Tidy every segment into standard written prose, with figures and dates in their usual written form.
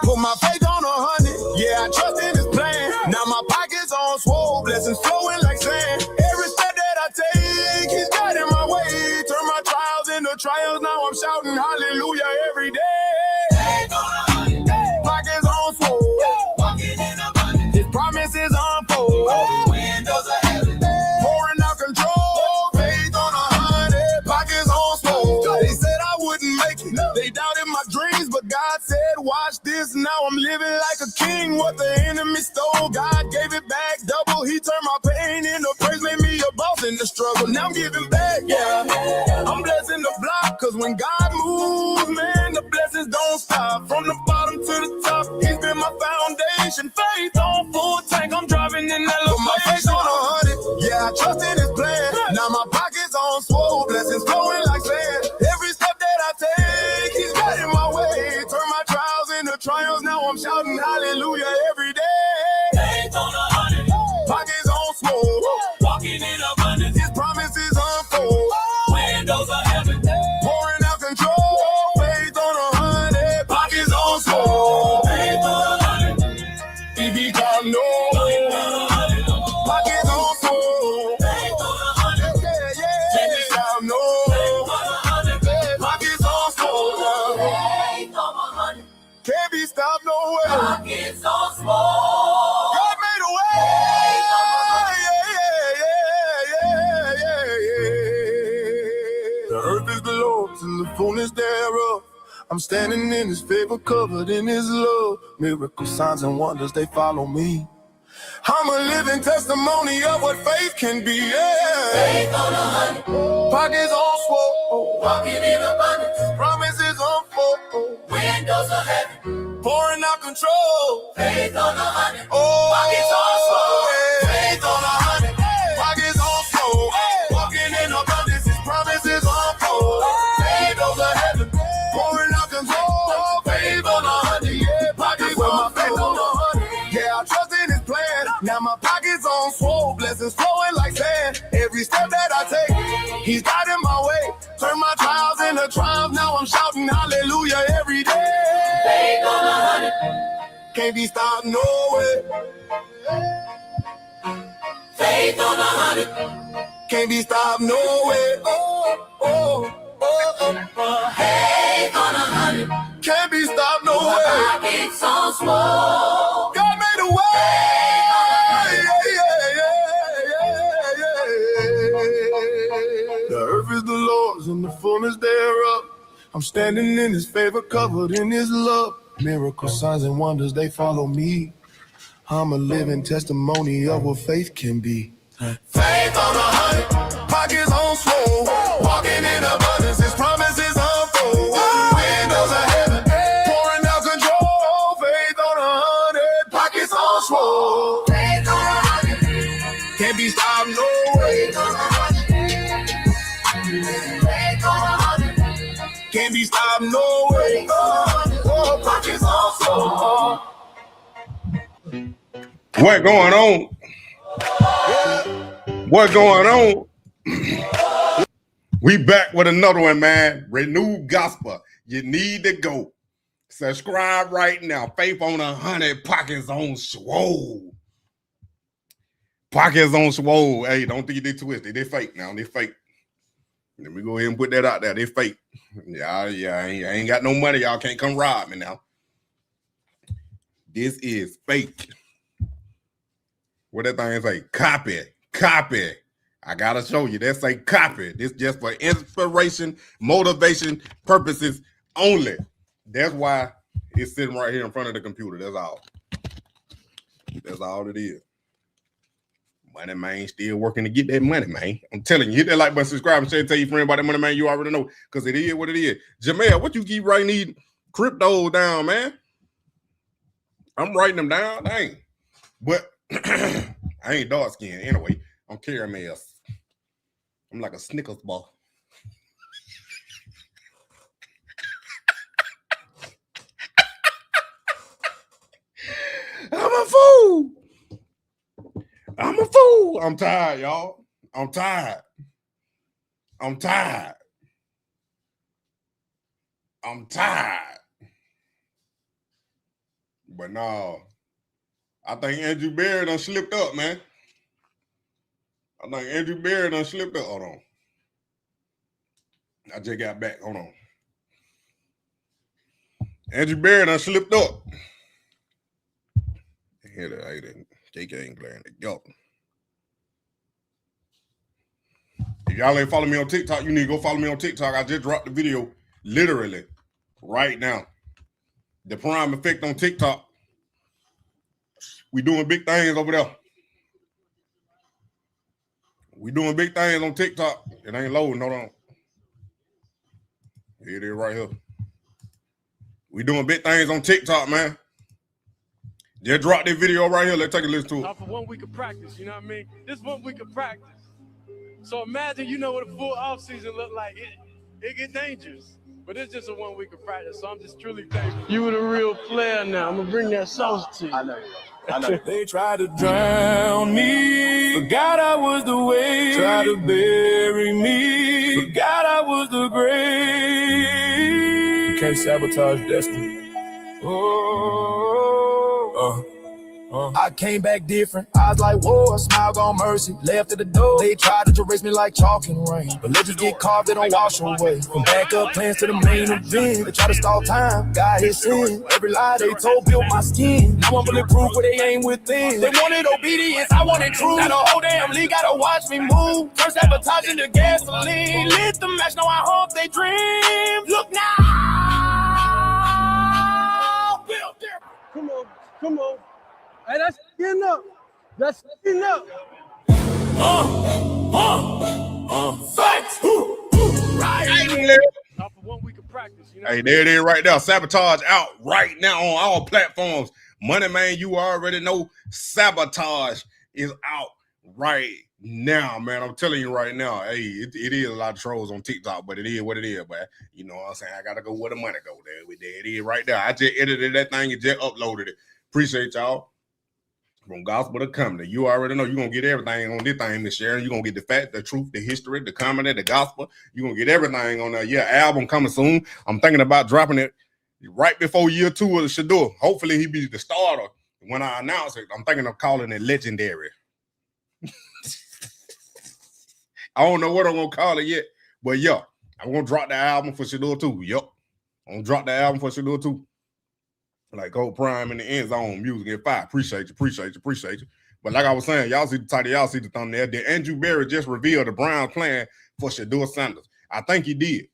put my faith on 100. Yeah, I trust in his plan. Now my pocket's on swole, blessings flowing like sand. Every step that I take, he's guiding my way. Turn my trials into trials, now I'm shouting hallelujah every day. Faith on 100. Pockets on swole, walking in abundance. His promises unfold. Windows of heaven, pouring out control. Faith on 100, pockets on swole. They said I wouldn't make it. They doubted my dreams, but God said, watch this. Now I'm living like a king. What the enemy stole, God gave it back double. He turned my pain into praise, made me a boss in the struggle. Now I'm giving back, yeah. I'm blessing the block, cause when God moves, man, the blessings don't stop. From the bottom to the top, he's been my foundation. Faith on full tank, I'm driving in that little my face on 100. Yeah, I trust in his plan. Now my pocket's on swole, blessings flowing like sand. Every step that I take, he's guiding my way. Turn my trials into trials, now I'm shouting hallelujah every day. Faith on 100, pockets on swole, walking in abundance. His promises unfold. Windows of heaven, pouring out control. Faith on 100, pockets on swole. Faith on 100, he become no. Pockets on swole. Faith on 100, yeah, yeah. He become no. Pockets on swole. Faith on 100, can't be stopped nowhere. Pockets on swole. God made a way. The earth is the Lord's and the fullness thereof. I'm standing in his favor, covered in his love. Miracles, signs, and wonders, they follow me. I'm a living testimony of what faith can be, yeah. Faith on 100. Pockets on swole. Walking in abundance. Promises unfold. Windows of heaven, pouring out control. Faith on 100. Oh, pockets on swole. Faith on 100. Pockets on swole. Walking in abundance. His promises unfold. Windows of heaven, pouring out control. Faith on 100. Yeah, pockets with my faith on 100. Yeah, I trust in his plan. Now my pockets on swole, blessings flowing like sand. Every step that I take, he's guiding my way. Turn my trials into triumphs, now I'm shouting hallelujah every day. Faith on 100, can't be stopped no way. Faith on 100, can't be stopped no way. Oh, oh, oh, oh, oh. Faith on 100, can't be stopped no way. Pockets on swole, God made a way. The earth is the Lord's and the fullness thereof. I'm standing in his favor, covered in his love. Miracles, signs, and wonders, they follow me. I'm a living testimony of what faith can be. Faith on 100, pockets on swole. Walking in abundance, his promises unfold. Windows of heaven, pouring out control. Faith on 100, pockets on swole. Faith on 100, can't be stopped no way. Can't be stopped no way. Oh, pockets on swole. What going on? What going on? We back with another one, man. Renewed gospel. You need to go. Subscribe right now. Faith on 100, pockets on swole. Pockets on swole. Hey, don't think they twisted. They fake now. They fake. Let me go ahead and put that out there. They fake. Yeah, I ain't got no money. Y'all can't come rob me now. This is fake. What that thing say? Copy. Copy. I gotta show you. That say copy. This just for inspiration, motivation purposes only. That's why it's sitting right here in front of the computer. That's all. That's all it is. Money man still working to get that money, man. I'm telling you, hit that like button, subscribe, and share, tell your friend about that money, man. You already know, because it is what it is. Jamel, what you keep writing these cryptos down, man? I'm writing them down, dang. But I ain't dark skinned anyway. I'm caramel. I'm like a Snickers bar. I'm a fool. I'm a fool. I'm tired, y'all. I'm tired. I'm tired. I'm tired. But no, I think Andrew Berry done slipped up, man. Hold on. I just got back. Hold on. Andrew Berry done slipped up. JK ain't playing it. Yo. If y'all ain't follow me on TikTok, you need to go follow me on TikTok. I just dropped the video literally right now. The Prime Effect on TikTok. We doing big things over there. We doing big things on TikTok. It ain't loading. Hold on. Here it is right here. We doing big things on TikTok, man. Just drop this video right here. Let's take a listen to it. Now for 1 week of practice, you know what I mean? This 1 week of practice. So imagine, you know what a full off season look like. It get dangerous. But it's just a 1 week of practice, so I'm just truly thankful. You were the real player now. I'm gonna bring that sauce to you. I know. They tried to drown me, forgot I was the way. Tried to bury me, forgot I was the grave. You can't sabotage destiny. I came back different. I was like, whoa, a smile gone mercy. Left at the door. They tried to erase me like chalk and rain. But legends get carved, they don't wash away. From backup plans to the main event. They try to stall time, God hit sin. Every lie they told built my skin. Now I'm bulletproof where they ain't within. They wanted obedience, I wanted truth. Now the whole damn league gotta watch me move. First sabotaging the gasoline. Lit the match, now I haunt they dreams. Look now. Come on. Hey, that's enough. That's enough. Facts. Right. Now for 1 week of practice, you know. Hey, there it is right there. Sabotage out right now on all platforms. Money Man, you already know Sabotage is out right now, man. I'm telling you right now. Hey, it is a lot of trolls on TikTok, but it is what it is. But you know what I'm saying? I got to go where the money go. There it is right there. I just edited that thing and just uploaded it. Appreciate y'all. From gospel to comedy. You already know you're going to get everything on this thing, Miss Sharon. You're going to get the fact, the truth, the history, the comedy, the gospel. You're going to get everything on there. Yeah, album coming soon. I'm thinking about dropping it right before year 2 of the Shedeur. Hopefully he be the starter when I announce it. I'm thinking of calling it Legendary. I don't know what I'm going to call it yet, but yeah, I'm going to drop the album for Shedeur too. Yup. I'm going to drop the album for Shedeur too. Like Gold Prime in the end zone, music at 5. Appreciate you. But like I was saying, y'all see the title, y'all see the thumbnail. Did Andrew Berry just reveal the Browns plan for Shedeur Sanders? I think he did.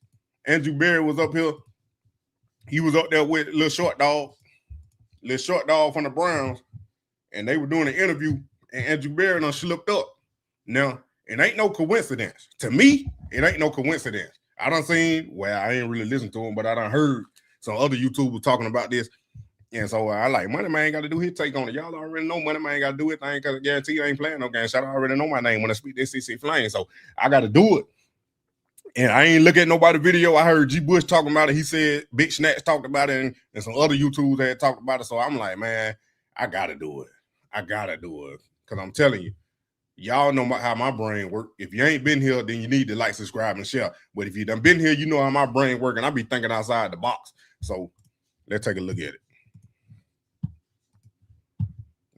Andrew Berry was up here. He was up there with little short dog from the Browns, and they were doing an interview, and Andrew Berry done slipped up. Now, it ain't no coincidence. To me, it ain't no coincidence. I done seen, well, I ain't really listened to him, but I done heard some other YouTubers talking about this. And so I like Money Man got to do his take on it. Y'all already know Money Man got to do his thing because I guarantee you ain't playing no game. Shout out, I already know my name when I speak this CC Flame. So I got to do it. And I ain't look at nobody's video. I heard G. Bush talking about it. He said Big Snacks talked about it and some other YouTubers had talked about it. So I'm like, man, I got to do it. Because I'm telling you, y'all know how my brain works. If you ain't been here, then you need to like, subscribe, and share. But if you done been here, you know how my brain works, and I be thinking outside the box. So let's take a look at it.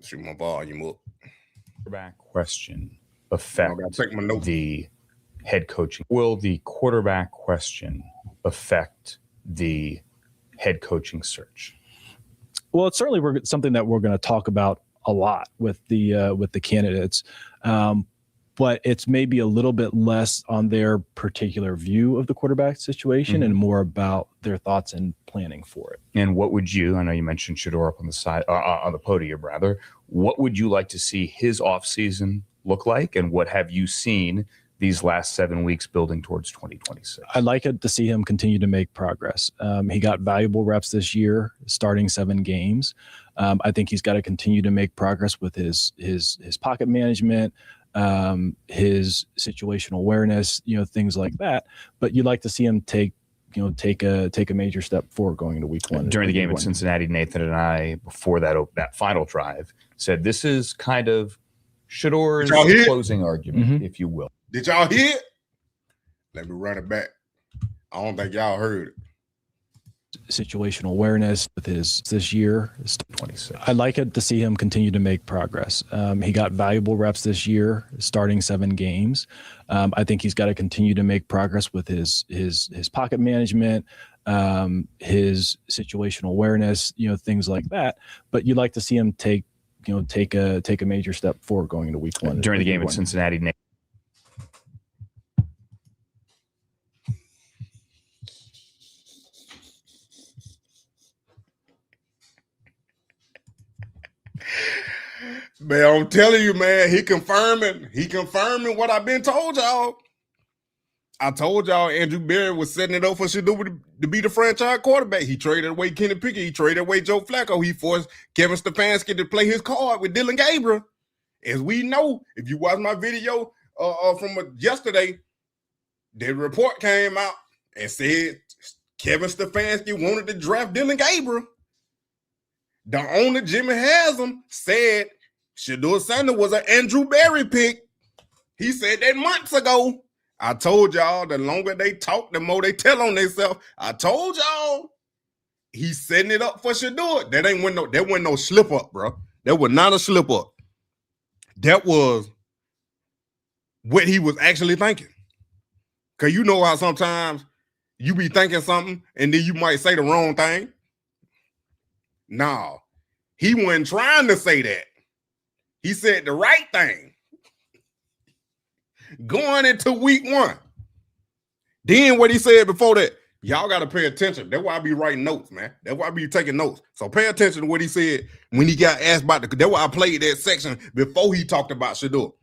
Shoot my volume up. Quarterback question affect take my notes. The head coaching? Will the quarterback question affect the head coaching search? Well, it's certainly something that we're going to talk about a lot with the candidates, but it's maybe a little bit less on their particular view of the quarterback situation and more about their thoughts and planning for it. And what would you? I know you mentioned Shedeur up on the side, on the podium rather. What would you like to see his offseason look like, and what have you seen these last 7 weeks building towards 2026? I'd like to see him continue to make progress. He got valuable reps this year, starting 7 games. I think he's got to continue to make progress with his pocket management, his situational awareness, things like that. But you'd like to see him take a major step forward going into week 1. During the game at Cincinnati, Nathan and I, before that final drive, said this is kind of Shedeur's closing argument, if you will. Did y'all hear it? Let me run it back. I don't think y'all heard it. situational awareness with his this year. 26. I'd like it to see him continue to make progress. He got valuable reps this year, starting 7 games. I think he's got to continue to make progress with his pocket management, his situational awareness, things like that. But you'd like to see him take a major step forward going into week 1. During the game at Cincinnati, Nick. Man, I'm telling you, man, he confirming what I've been told y'all. I told y'all Andrew Berry was setting it up for Shedeur to be the franchise quarterback. He traded away Kenny Pickett. He traded away Joe Flacco. He forced Kevin Stefanski to play his card with Dylan Gabriel. As we know, if you watch my video from yesterday, the report came out and said Kevin Stefanski wanted to draft Dylan Gabriel. The owner, Jimmy Haslam, said Shedeur Sanders was an Andrew Berry pick. He said that months ago. I told y'all the longer they talk, the more they tell on themselves. I told y'all he's setting it up for Shedeur. That wasn't no slip up, bro. That was not a slip up. That was what he was actually thinking. Because you know how sometimes you be thinking something and then you might say the wrong thing. No, he wasn't trying to say that. He said the right thing. Going into week 1. Then what he said before that, y'all got to pay attention. That's why I be writing notes, man. That's why I be taking notes. So pay attention to what he said when he got asked about that's why I played that section before he talked about Shedeur.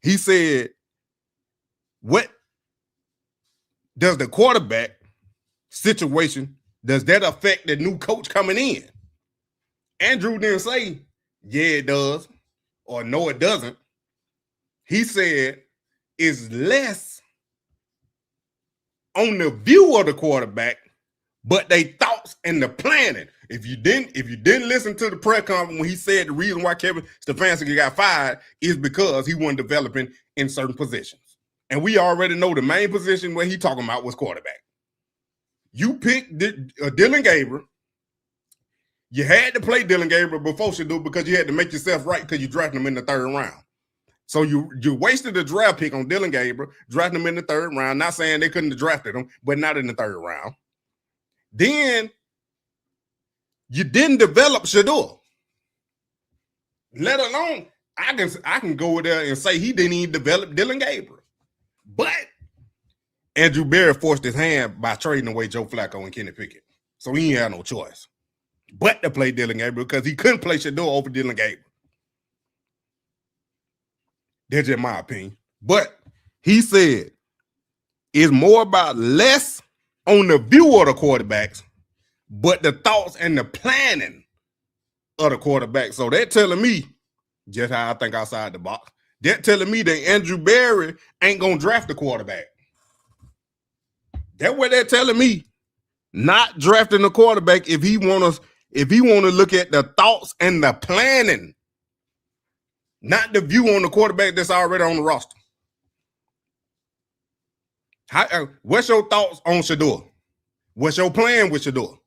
He said, what does the quarterback situation, does that affect the new coach coming in? Andrew didn't say, yeah, it does, or no, it doesn't. He said, it's less on the view of the quarterback, but they thoughts and the planning. If you didn't listen to the press conference when he said the reason why Kevin Stefanski got fired is because he wasn't developing in certain positions. And we already know the main position where he talking about was quarterback. You picked Dylan Gabriel. You had to play Dylan Gabriel before Shedeur because you had to make yourself right because you drafted him in the 3rd round. So you wasted a draft pick on Dylan Gabriel, drafted him in the 3rd round. Not saying they couldn't have drafted him, but not in the 3rd round. Then you didn't develop Shedeur. Let alone, I can go there and say he didn't even develop Dylan Gabriel. But Andrew Berry forced his hand by trading away Joe Flacco and Kenny Pickett. So he ain't had no choice but to play Dylan Gabriel because he couldn't play Shedeur over Dylan Gabriel. That's just my opinion. But he said it's more about less on the view of the quarterbacks, but the thoughts and the planning of the quarterback. So they're telling me just how I think outside the box. They're telling me that Andrew Berry ain't going to draft the quarterback. That's what they're telling me. Not drafting the quarterback if he want to look at the thoughts and the planning. Not the view on the quarterback that's already on the roster. What's your thoughts on Shedeur? What's your plan with Shedeur?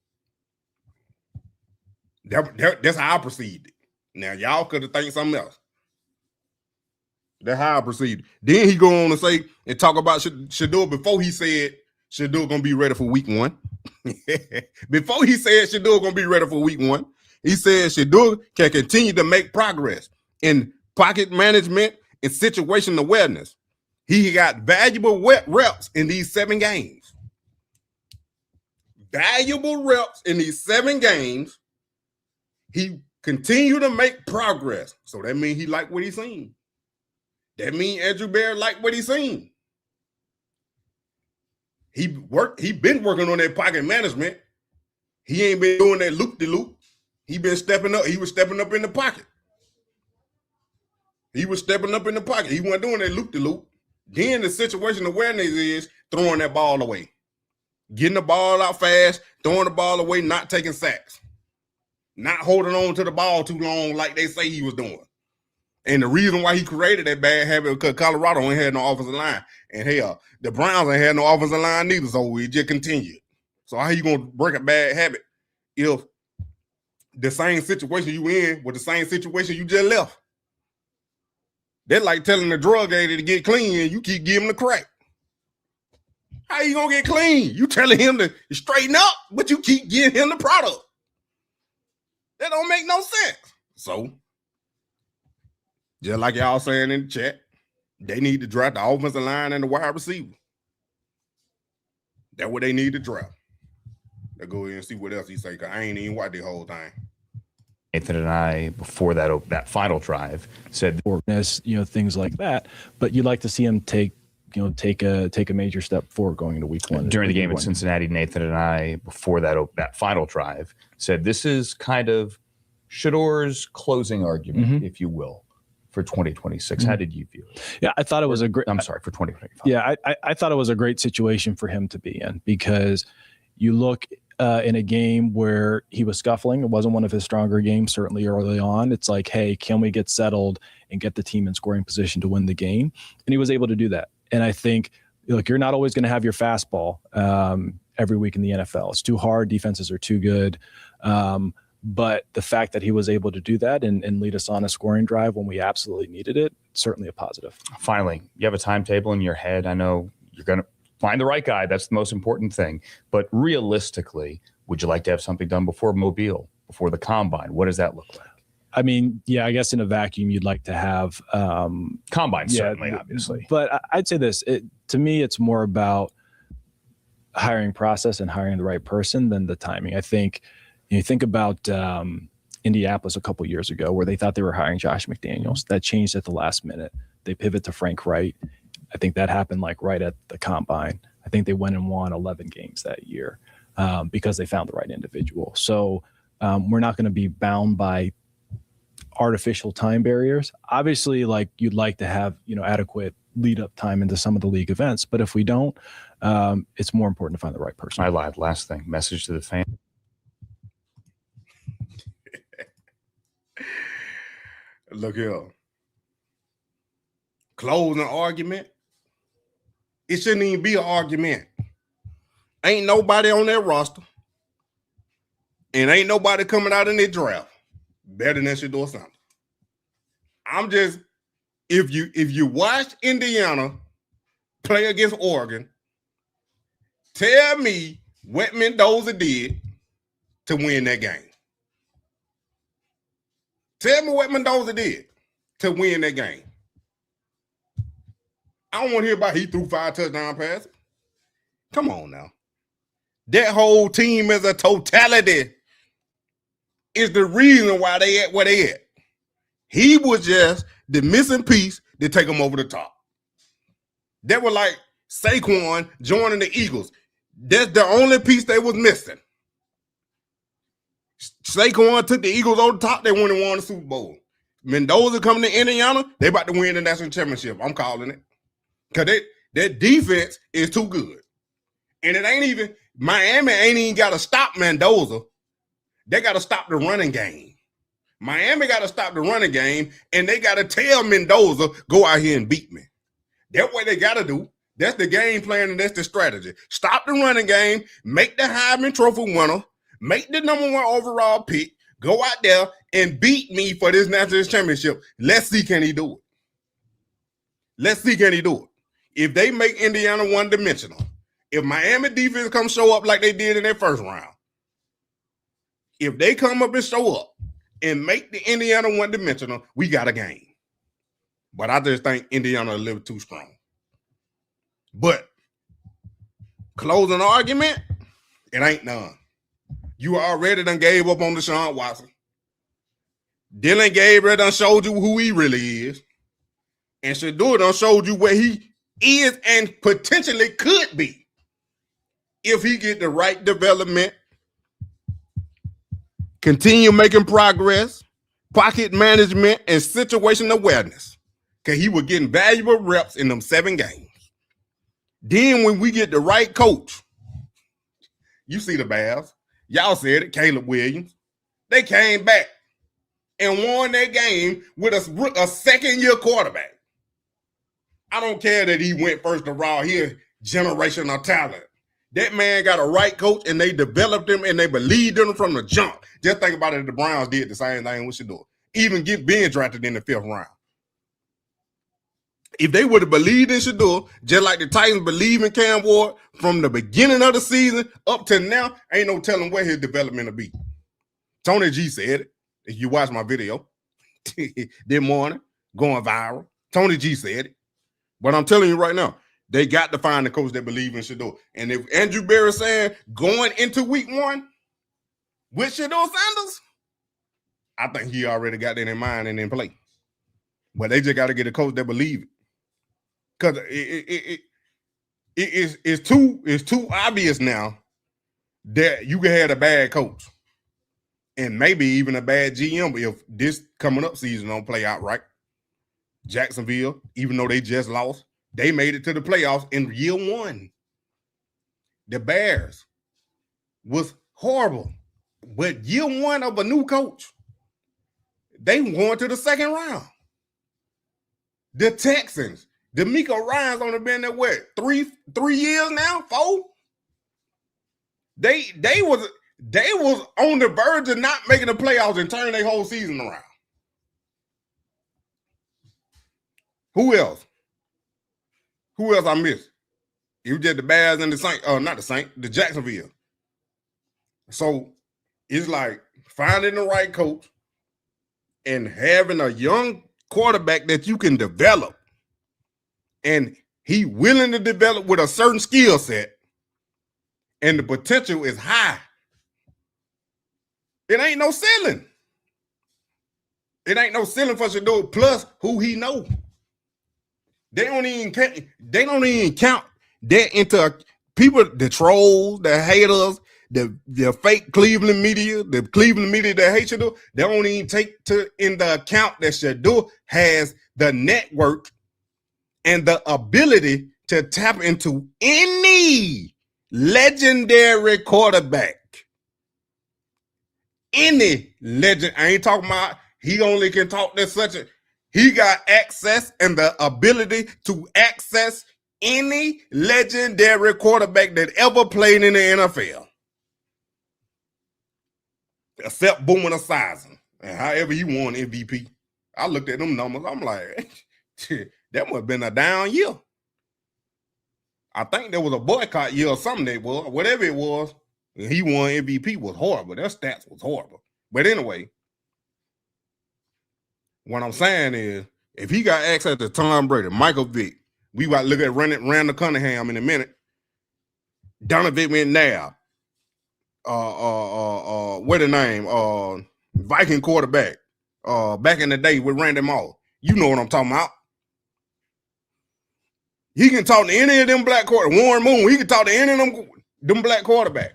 That's how I proceeded. Now, y'all could have think something else. That's how I proceeded. Then he go on to say and talk about Shedeur before he said Shedeur going to be ready for week 1. Before he said Shedeur going to be ready for week 1, he said Shedeur can continue to make progress in pocket management and situation awareness. He got valuable reps in these 7 games. Valuable reps in these 7 games. He continued to make progress. So that means he liked what he seen. That means Andrew Berry liked what he seen. He been working on that pocket management. He ain't been doing that loop-de-loop. He been stepping up. He was stepping up in the pocket. He wasn't doing that loop-de-loop. Then the situation awareness is throwing that ball away. Getting the ball out fast, throwing the ball away, not taking sacks. Not holding on to the ball too long like they say he was doing. And the reason why he created that bad habit because Colorado ain't had no offensive line. And hell, the Browns ain't had no offensive line neither, so it just continued. So how you gonna break a bad habit if the same situation you in with the same situation you just left? That's like telling the drug addict to get clean and you keep giving the crack. How you gonna get clean? You telling him to straighten up, but you keep giving him the product. That don't make no sense. So, just like y'all saying in the chat, they need to draft the offensive line and the wide receiver. That's what they need to draft. Let's go ahead and see what else he say, because I ain't even watched the whole thing. Nathan and I, before that final drive, said, things like that. But you'd like to see him take a major step forward going into week one. During the game in Cincinnati, Nathan and I, before that final drive, said this is kind of Shedeur's closing argument, if you will, for 2026. How did you view it? Yeah, I thought it was a great. I'm sorry, for 2025. Yeah, I thought it was a great situation for him to be in, because you look in a game where he was scuffling. It wasn't one of his stronger games, certainly early on. It's like, hey, can we get settled and get the team in scoring position to win the game? And he was able to do that. And I think, look, you're not always going to have your fastball every week in the NFL. It's too hard. Defenses are too good. But the fact that he was able to do that and lead us on a scoring drive when we absolutely needed it, certainly a positive. Finally, you have a timetable in your head. I know you're going to find the right guy. That's the most important thing. But realistically, would you like to have something done before Mobile, before the Combine? What does that look like? I mean, yeah, I guess in a vacuum, you'd like to have Combine, certainly, obviously. But I'd say this, to me, it's more about hiring process and hiring the right person than the timing. I think you think about Indianapolis a couple years ago where they thought they were hiring Josh McDaniels. That changed at the last minute. They pivot to Frank Wright. I think that happened like right at the Combine. I think they went and won 11 games that year because they found the right individual. So we're not going to be bound by artificial time barriers. Obviously, like you'd like to have, adequate lead up time into some of the league events. But if we don't, it's more important to find the right person. I lied. Last thing, message to the fan. Look here. Closing argument. It shouldn't even be an argument. Ain't nobody on that roster. And ain't nobody coming out in their draft better than Shedeur Sanders. I'm just, if you watch Indiana play against Oregon, tell me what Mendoza did to win that game. Tell me what Mendoza did to win that game. I don't want to hear about he threw 5 touchdown passes. Come on now. That whole team as a totality is the reason why they at where they at. He was just the missing piece to take them over the top. They were like Saquon joining the Eagles. That's the only piece they was missing. Saquon took the Eagles over the top. They won and won the Super Bowl. Mendoza coming to Indiana, they about to win the national championship. I'm calling it. Because their defense is too good. And it ain't even, Miami ain't even got to stop Mendoza. They got to stop the running game. Miami got to stop the running game, and they got to tell Mendoza, go out here and beat me. That's what they got to do. That's the game plan, and that's the strategy. Stop the running game, make the Heisman Trophy winner, make the #1 overall pick, go out there and beat me for this national championship. Let's see, can he do it? Let's see, can he do it? If they make Indiana one-dimensional, if Miami defense come show up like they did in their first round, if they come up and show up and make the Indiana one-dimensional, we got a game. But I just think Indiana a little too strong. But closing argument, it ain't none. You already done gave up on Deshaun Watson. Dylan Gabriel done showed you who he really is. And Shedeur done showed you where he is and potentially could be if he get the right development, continue making progress, pocket management, and situational awareness. Because he was getting valuable reps in them 7 games. Then when we get the right coach, you see the Bears. Y'all said it, Caleb Williams. They came back and won that game with a second-year quarterback. I don't care that he went first overall. He a generational talent. That man got a right coach, and they developed him, and they believed in him from the jump. Just think about it. The Browns did the same thing with Shedeur. Even being drafted in the 5th round. If they would have believed in Shedeur, just like the Titans believe in Cam Ward from the beginning of the season up to now, ain't no telling where his development will be. Tony G said it. If you watch my video this morning, going viral, Tony G said it. But I'm telling you right now, they got to find the coach that believes in Shedeur. And if Andrew Berry saying going into week 1 with Shedeur Sanders, I think he already got that in mind and in play. But they just got to get a coach that believes it. Because it's too obvious now that you can have a bad coach and maybe even a bad GM if this coming up season don't play out right. Jacksonville, even though they just lost, they made it to the playoffs in year 1. The Bears was horrible. But year 1 of a new coach, they won to the 2nd round. The Texans, D'Amico Ryans only been there, what, 3 years now? 4? They was on the verge of not making the playoffs and turning their whole season around. Who else? Who else I missed? It was just the Bears and the Saints, not the Saints, the Jacksonville. So it's like finding the right coach and having a young quarterback that you can develop. And he willing to develop with a certain skill set. And the potential is high. It ain't no ceiling. It ain't no ceiling for Shedeur, plus who he know. They don't even count that into people, the trolls, the haters, the fake Cleveland media, the Cleveland media that hate Shedeur. They don't even take into account that Shedeur has the network and the ability to tap into any legendary quarterback. Any legend. I ain't talking about he only can talk to such a. He got access and the ability to access any legendary quarterback that ever played in the NFL. Except Boomer Esiason. And however he won MVP. I looked at them numbers. I'm like, that must have been a down year. I think there was a boycott year or something that was. Whatever it was, he won MVP was horrible. Their stats was horrible. But anyway, what I'm saying is, if he got access to Tom Brady, Michael Vick, we got to look at Randall Cunningham in a minute. Donovan McNabb, what the name? Viking quarterback, back in the day with Randy Moss. You know what I'm talking about. He can talk to any of them black quarterbacks. Warren Moon, he can talk to any of them black quarterbacks.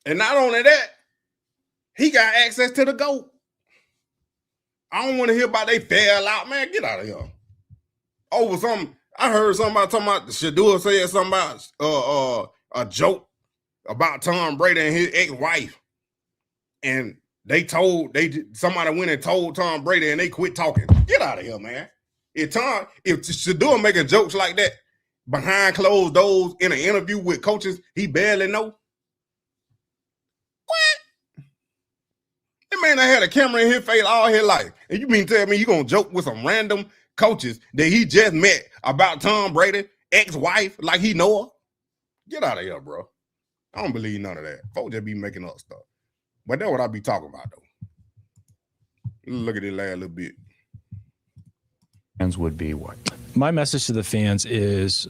And not only that, he got access to the GOAT. I don't want to hear about they fell out, man. Get out of here. Over something. I heard somebody talking about Shedeur said something about a joke about Tom Brady and his ex-wife. And somebody went and told Tom Brady and they quit talking. Get out of here, man. If Shedeur making jokes like that behind closed doors in an interview with coaches he barely know. What? That man that had a camera in his face all his life. And you mean tell me you gonna joke with some random coaches that he just met about Tom Brady, ex-wife, like he know her? Get out of here, bro. I don't believe none of that. Folks just be making up stuff. But that's what I be talking about, though. Look at it last little bit. Fans would be what? My message to the fans is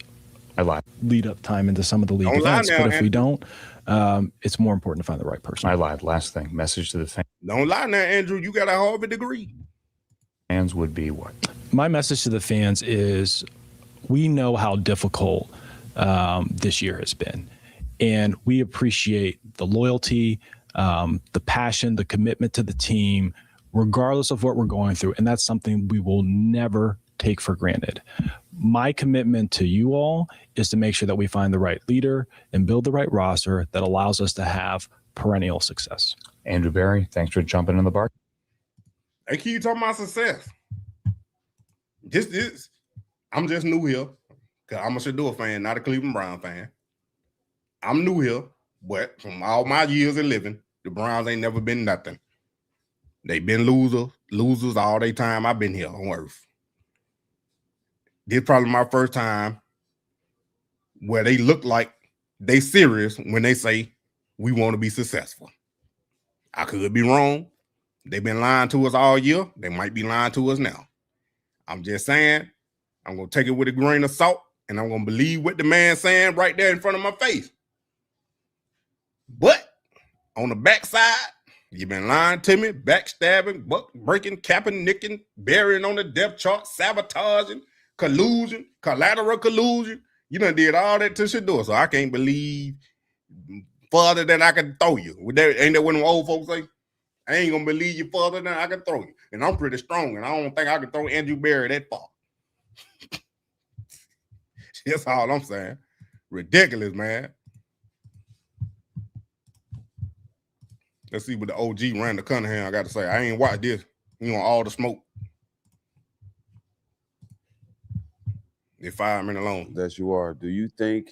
I lied. Lead up time into some of the league events. But if we don't, it's more important to find the right person. I lied. Last thing. Message to the fans. Don't lie now, Andrew. You got a Harvard degree. Fans would be what? My message to the fans is we know how difficult this year has been. And we appreciate the loyalty, the passion, the commitment to the team, regardless of what we're going through. And that's something we will never take for granted. My commitment to you all is to make sure that we find the right leader and build the right roster that allows us to have perennial success. Andrew Berry, thanks for jumping in the bar. Hey, keep talking about success. I'm just new here. Because I'm a Shedeur fan, not a Cleveland Brown fan. I'm new here, but from all my years of living, the Browns ain't never been nothing. They've been losers all their time I've been here on earth. This is probably my first time where they look like they serious when they say we want to be successful. I could be wrong. They've been lying to us all year. They might be lying to us now. I'm just saying, I'm going to take it with a grain of salt, and I'm going to believe what the man's saying right there in front of my face. But on the backside, you've been lying to me, backstabbing, buck breaking, capping, nicking, burying on the depth chart, sabotaging, collusion, collateral collusion. You done did all that to Shedeur, so I can't believe further than I can throw you. Ain't that what them old folks say? I ain't gonna believe you further than I can throw you. And I'm pretty strong, and I don't think I can throw Andrew Berry that far. That's all I'm saying. Ridiculous, man. Let's see what the OG Randall Cunningham got to say. I ain't watched this. You want all the smoke. They're 5 minutes long. That you are. Do you think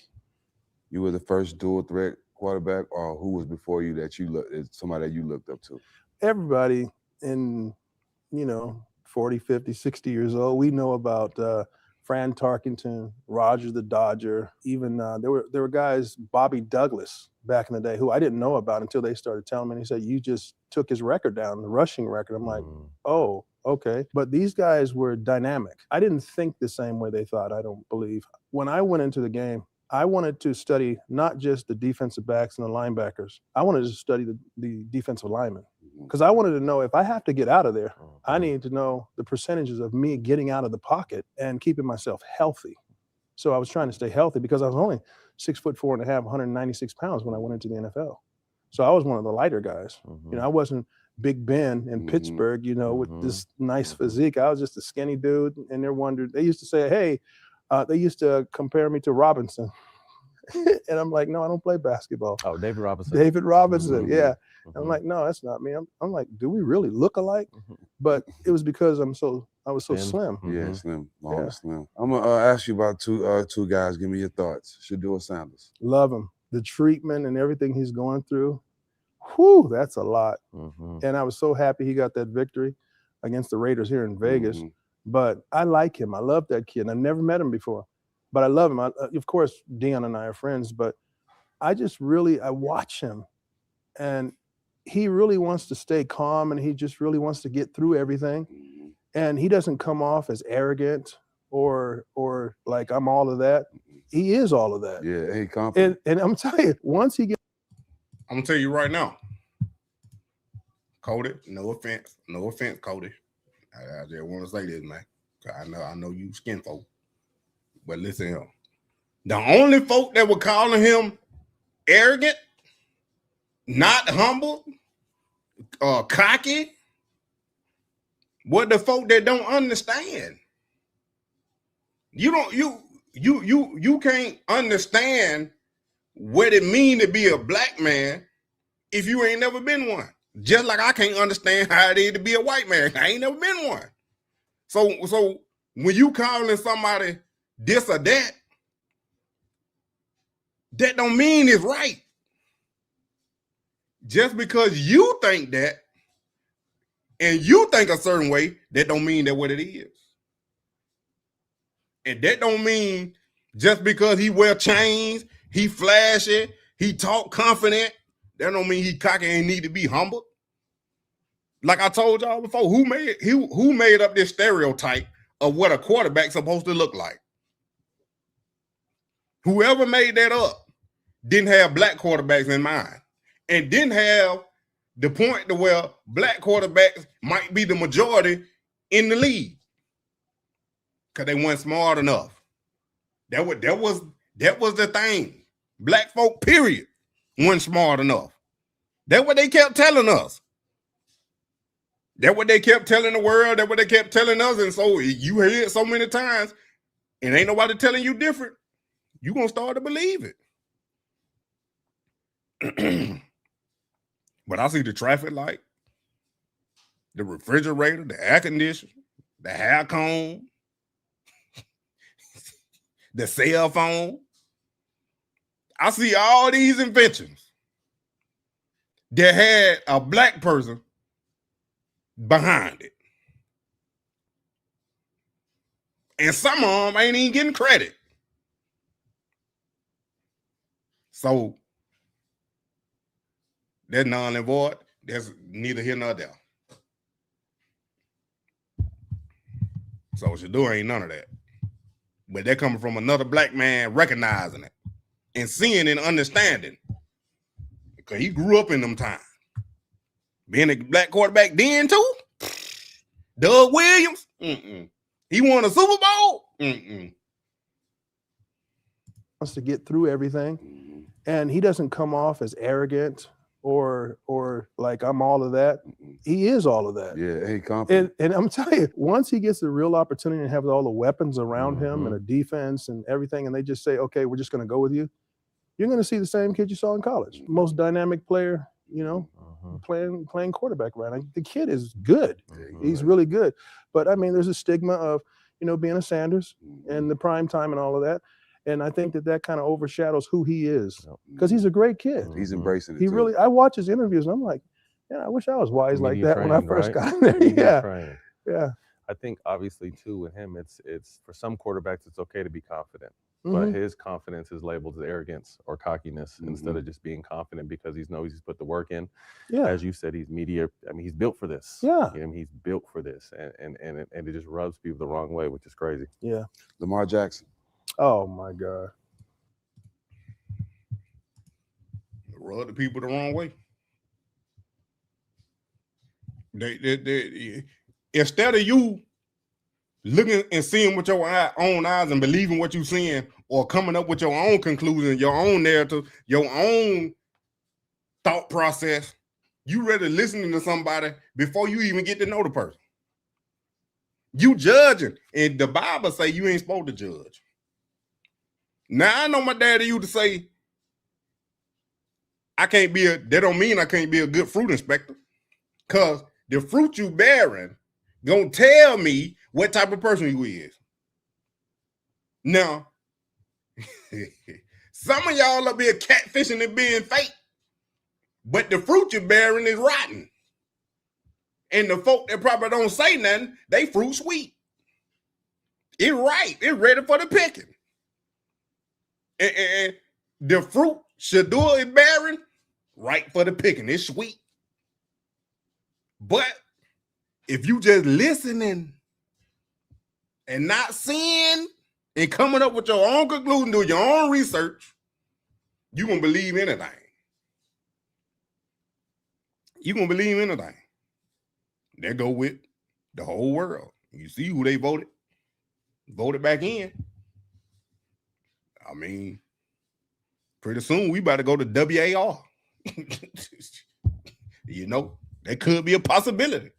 you were the first dual threat quarterback, or who was before you that somebody that you looked up to? Everybody in, 40, 50, 60 years old, we know about Fran Tarkenton, Roger the Dodger. Even there were guys, Bobby Douglas back in the day, who I didn't know about until they started telling me. He said, you just took his record down, the rushing record. I'm like, oh, okay. But these guys were dynamic. I didn't think the same way they thought, I don't believe. When I went into the game, I wanted to study not just the defensive backs and the linebackers. I wanted to study the defensive linemen, because I wanted to know if I have to get out of there, I need to know the percentages of me getting out of the pocket and keeping myself healthy. So I was trying to stay healthy because I was only 6'4.5", 196 pounds when I went into the NFL. So I was one of the lighter guys. I wasn't Big Ben in Pittsburgh, with this nice physique. I was just a skinny dude, and they used to say, hey, they used to compare me to Robinson. And I'm like, no, I don't play basketball. Oh, David Robinson. David Robinson, yeah. I'm like, no, that's not me. I'm like, do we really look alike? But it was because I was so slim. Yeah, slim, long and slim. I'm gonna ask you about two guys. Give me your thoughts. Shedeur Sanders. Love him. The treatment and everything he's going through. Whew, that's a lot. And I was so happy he got that victory against the Raiders here in Vegas. But I like him. I love that kid. I've never met him before, but I love him. Of course, Dion and I are friends, but I watch him, and he really wants to stay calm, and he just really wants to get through everything. And he doesn't come off as arrogant or like I'm all of that. He is all of that. Yeah, he confident. And I'm telling you, once he gets, I'm gonna tell you right now, Cody. No offense, Cody. I just want to say this, man. I know you skin folk, but listen here. The only folk that were calling him arrogant, not humble, cocky, were the folk that don't understand. You can't understand what it means to be a black man if you ain't never been one. Just like I can't understand how it is to be a white man. I ain't never been one. So when you calling somebody this or that, that don't mean it's right. Just because you think that and you think a certain way, that don't mean that what it is. And that don't mean just because he wear chains, he flashy, he talk confident, that don't mean he cocky and need to be humble. Like I told y'all before, who made up this stereotype of what a quarterback's supposed to look like? Whoever made that up didn't have black quarterbacks in mind, and didn't have the point to where black quarterbacks might be the majority in the league because they weren't smart enough. That was the thing. Black folk, period, weren't smart enough. That's what they kept telling us. That's what they kept telling the world. That's what they kept telling us. And so you hear it so many times, and ain't nobody telling you different. You're going to start to believe it. But I see the traffic light, the refrigerator, the air conditioner, the hair comb, the cell phone. I see all these inventions that had a black person behind it. And some of them ain't even getting credit. So that's null and void. That's neither here nor there. So Shedeur ain't none of that. But they're coming from another black man recognizing it and seeing and understanding. Because he grew up in them times. Being a black quarterback then too. Doug Williams. He won a Super Bowl. Wants to get through everything. And he doesn't come off as arrogant or like I'm all of that. He is all of that. Yeah, hey, confident. And I'm telling you, once he gets the real opportunity to have all the weapons around him and a defense and everything, and they just say, okay, we're just going to go with you, you're going to see the same kid you saw in college. Most dynamic player, you know, playing quarterback right now. The kid is good. He's really good. But I mean, there's a stigma of, you know, being a Sanders and the prime time and all of that. And I think that kind of overshadows who he is because he's a great kid. He's embracing it. He too. really, I watch his interviews and I'm like, yeah, I wish I was wise like that when I first got in there. Yeah. I think obviously too with him, it's for some quarterbacks, it's okay to be confident. But his confidence is labeled as arrogance or cockiness instead of just being confident because he knows he's put the work in. Yeah. As you said, he's media. I mean, he's built for this. Yeah. You know, he's built for this, and it just rubs people the wrong way, which is crazy. Yeah. Lamar Jackson. Oh my God. Rub the people the wrong way. They instead of you looking and seeing with your own eyes and believing what you're seeing or coming up with your own conclusion, your own narrative, your own thought process, you rather listening to somebody before you even get to know the person. You judging. And the Bible say you ain't supposed to judge. Now I know my daddy used to say, that don't mean I can't be a good fruit inspector. Cause the fruit you bearing gonna tell me what type of person you is. Now, some of y'all up here catfishing and being fake, but the fruit you're bearing is rotten. And the folk that probably don't say nothing, they fruit sweet. It's right. It's ready for the picking. And the fruit Shedeur is bearing, right for the picking. It's sweet. But if you just listening and not seeing and coming up with your own conclusion, do your own research, you gonna believe anything. You gonna believe anything. They go with the whole world. You see who they voted back in. I mean, pretty soon we about to go to WAR. You know, that could be a possibility.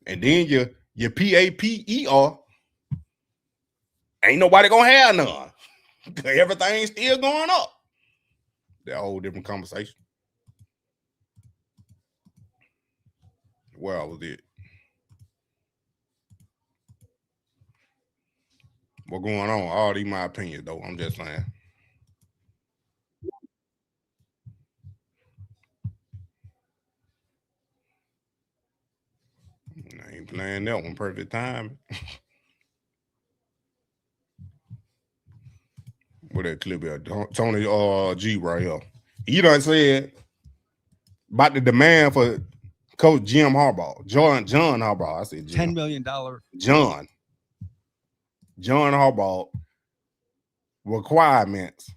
And then your PAPER, ain't nobody gonna have none. Everything's still going up. That whole different conversation. Where was it? What's going on? All these my opinions, though. I'm just saying. I ain't playing that one perfect time. What that clip here? Tony G right here. He done said about the demand for Coach Jim Harbaugh. John Harbaugh. I said Jim. $10 million. John Harbaugh requirements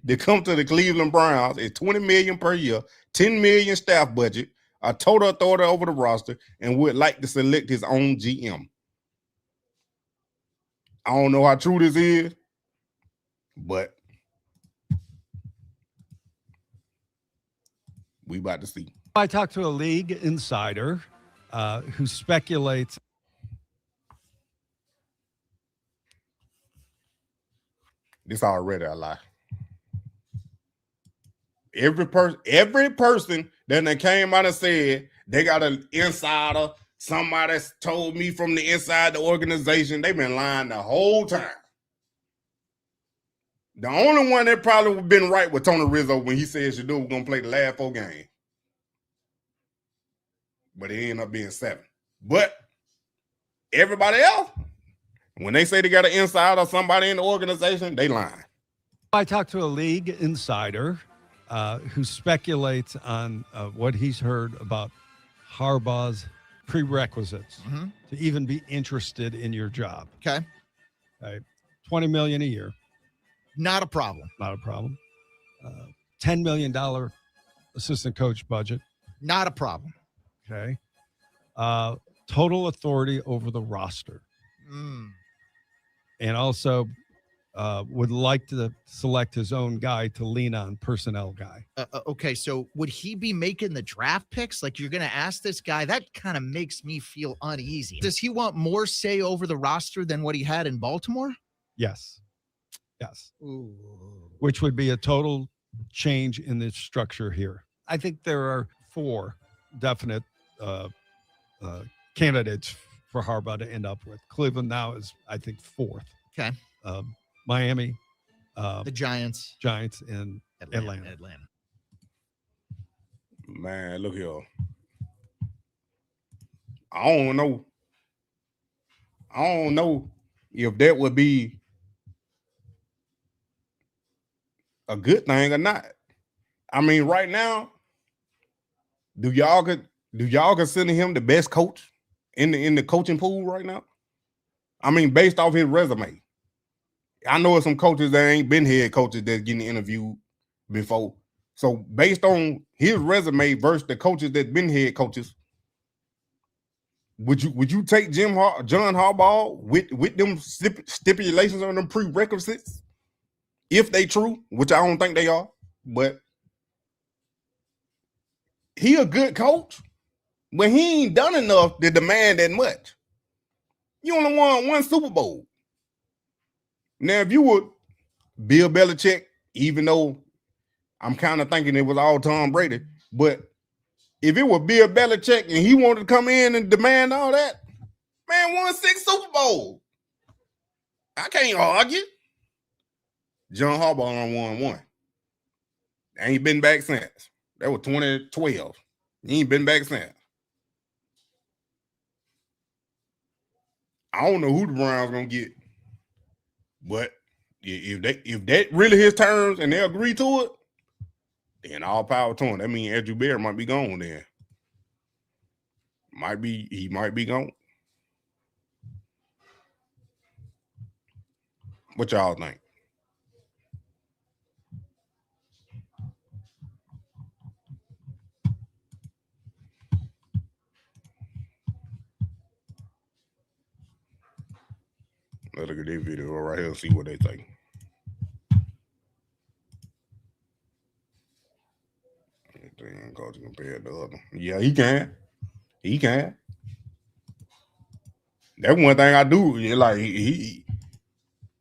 to come to the Cleveland Browns is $20 million per year, $10 million staff budget, a total authority over the roster, and would like to select his own GM. I don't know how true this is, but we about to see. I talked to a league insider who speculates. This already a lie. Every person that came out and said they got an insider somebody told me from the inside the organization. They've been lying the whole time. The only one that probably been right was Tony Rizzo when he said Shedeur was going to play the last 4 games. But it ended up being 7. But everybody else, when they say they got an insider or somebody in the organization, they lying. I talked to a league insider who speculates on what he's heard about Harbaugh's prerequisites to even be interested in your job. Okay. Right. $20 million a year. Not a problem. Not a problem. $10 million assistant coach budget. Not a problem. Okay. Total authority over the roster. And also would like to select his own guy to lean on, personnel guy. Okay, so would he be making the draft picks? Like, you're going to ask this guy? That kind of makes me feel uneasy. Does he want more say over the roster than what he had in Baltimore? Yes. Yes. Ooh. Which would be a total change in the structure here. I think there are 4 definite candidates for Harbaugh to end up with. Cleveland now is, I think, 4th. Okay. Miami, the Giants, and Atlanta. Man, look here. I don't know if that would be a good thing or not. I mean, right now, do y'all consider him the best coach in the coaching pool right now? I mean, based off his resume. I know some coaches that ain't been head coaches that's getting interviewed before. So based on his resume versus the coaches that been head coaches, would you take John Harbaugh with them stipulations on them prerequisites? If they true, which I don't think they are, but he a good coach, but he ain't done enough to demand that much. You only won 1 Super Bowl. Now, if you would Bill Belichick, even though I'm kind of thinking it was all Tom Brady, but if it was Bill Belichick and he wanted to come in and demand all that, man, won 6 Super Bowls. I can't argue. John Harbaugh won 1. Ain't been back since. That was 2012. He ain't been back since. I don't know who the Browns gonna get, but if that really his terms and they agree to it, then all power to him. That means Andrew Bear might be gone then. He might be gone. What y'all think? Let's look at this video right here and see what they think. Coach compared to other. Yeah, he can. He can. That's one thing I do. Like he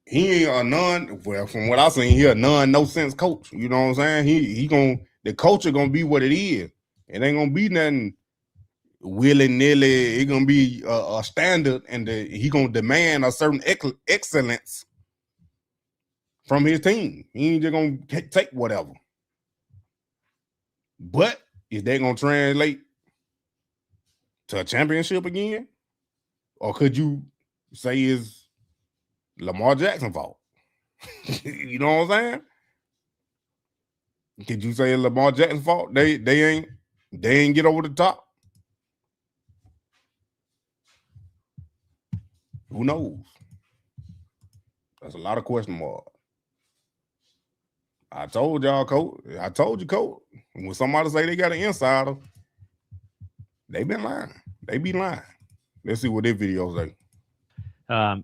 ain't a well, from what I seen, he a no sense coach. You know what I'm saying? The culture gonna be what it is. It ain't gonna be nothing willy-nilly. It's gonna be a standard, and he gonna demand a certain excellence from his team. He ain't just gonna take whatever. But is that gonna translate to a championship again? Or could you say it's Lamar Jackson's fault? You know what I'm saying? Could you say it's Lamar Jackson's fault? They ain't get over the top. Who knows? That's a lot of question marks. I told y'all, Coach. I told you, Coach. When somebody say they got an insider, they been lying. They be lying. Let's see what their videos say.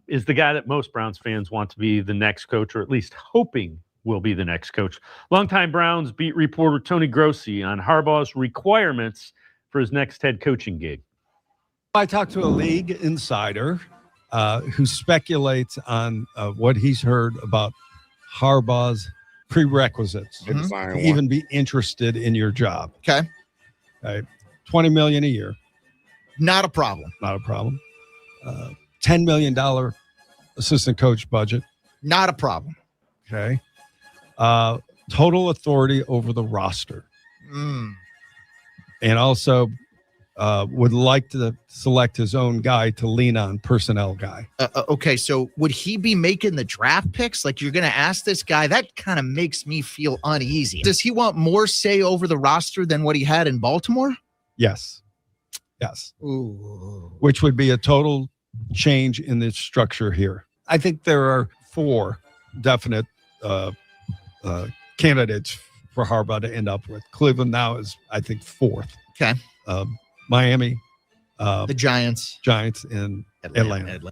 Is the guy that most Browns fans want to be the next coach, or at least hoping will be the next coach. Longtime Browns beat reporter Tony Grossi on Harbaugh's requirements for his next head coaching gig. I talked to a league insider who speculates on what he's heard about Harbaugh's prerequisites to even be interested in your job. Okay. Right. $20 million a year. Not a problem. Not a problem. $10 million assistant coach budget. Not a problem. Okay. Total authority over the roster. And also would like to select his own guy to lean on, personnel guy. Okay, so would he be making the draft picks? Like, you're going to ask this guy? That kind of makes me feel uneasy. Does he want more say over the roster than what he had in Baltimore? Yes. Ooh. Which would be a total change in the structure here. I think there are 4 definite candidates for Harbaugh to end up with. Cleveland now is, I think, 4th. Okay. Miami, the Giants, and Atlanta.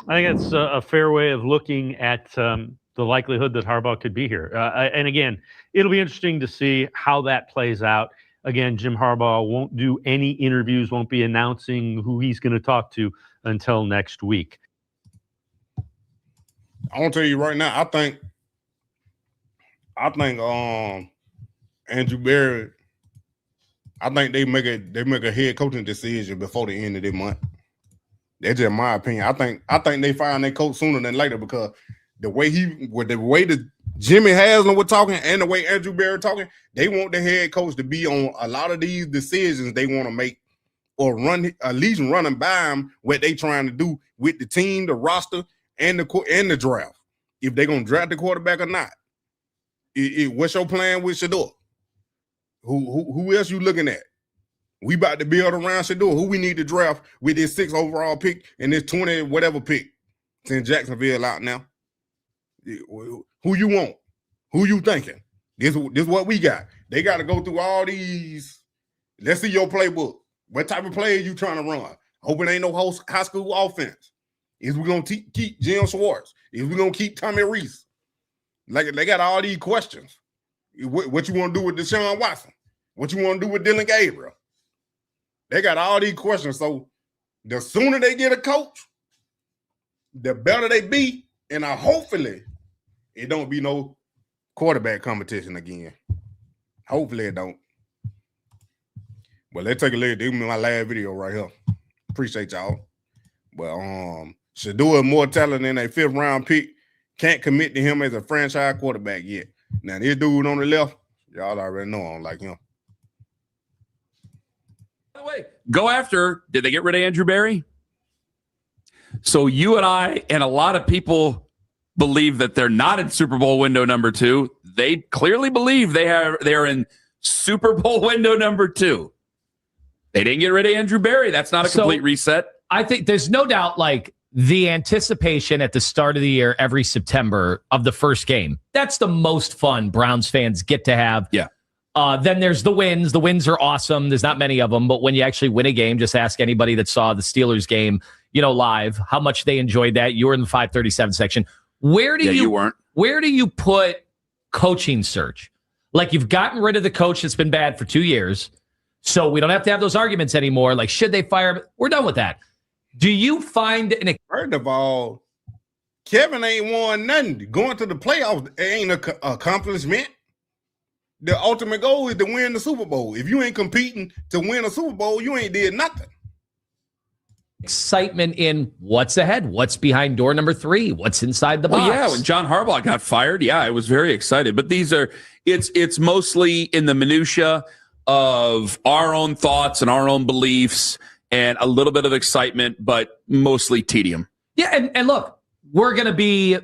I think that's a fair way of looking at the likelihood that Harbaugh could be here. And again, it'll be interesting to see how that plays out. Again, Jim Harbaugh won't do any interviews, won't be announcing who he's going to talk to until next week. I want to tell you right now, I think Andrew Berry, I think they make a head coaching decision before the end of the month. That's just my opinion. I think they fire their coach sooner than later, because the way that Jimmy Haslam was talking and the way Andrew Berry talking, they want the head coach to be on a lot of these decisions they want to make, or at least running by them what they trying to do with the team, the roster, and the draft. If they're gonna draft the quarterback or not. What's your plan with Shedeur? Who else you looking at? We about to build around Shedeur. Who we need to draft with this 6th overall pick and this 20 whatever pick? Since Jacksonville out now. Who you want? Who you thinking? This what we got. They got to go through all these. Let's see your playbook. What type of play you trying to run? Hope it ain't no high school offense. Is we gonna keep Jim Schwartz? Is we gonna keep Tommy Reese? Like, they got all these questions. What you want to do with Deshaun Watson? What you want to do with Dylan Gabriel? They got all these questions. So the sooner they get a coach, the better they be. And hopefully it don't be no quarterback competition again. Hopefully it don't. Well, let's take a look at this. My last video right here. Appreciate y'all. But Shedeur more talent than a 5th round pick. Can't commit to him as a franchise quarterback yet. Now, this dude on the left, y'all already know I don't like him. By the way, go after, did they get rid of Andrew Berry? So you and I and a lot of people believe that they're not in Super Bowl window number 2. They clearly believe they are in Super Bowl window number 2. They didn't get rid of Andrew Berry. That's not a complete reset. I think there's no doubt, like, the anticipation at the start of the year, every September, of the first game. That's the most fun Browns fans get to have. Yeah. Then there's the wins. The wins are awesome. There's not many of them, but when you actually win a game, just ask anybody that saw the Steelers game, live, how much they enjoyed that. You were in the 537 section. You weren't. Where do you put coaching search? Like, you've gotten rid of the coach that's been bad for 2 years, so we don't have to have those arguments anymore. Like, should they fire him? We're done with that. Do you find First of all, Kevin ain't won nothing. Going to the playoffs ain't an accomplishment. The ultimate goal is to win the Super Bowl. If you ain't competing to win a Super Bowl, you ain't did nothing. excitement in what's ahead? What's behind door number 3? What's inside the box? Well, yeah, when John Harbaugh got fired, yeah, I was very excited. But it's mostly in the minutia of our own thoughts and our own beliefs and a little bit of excitement, but mostly tedium. Yeah, and look, we're going to be,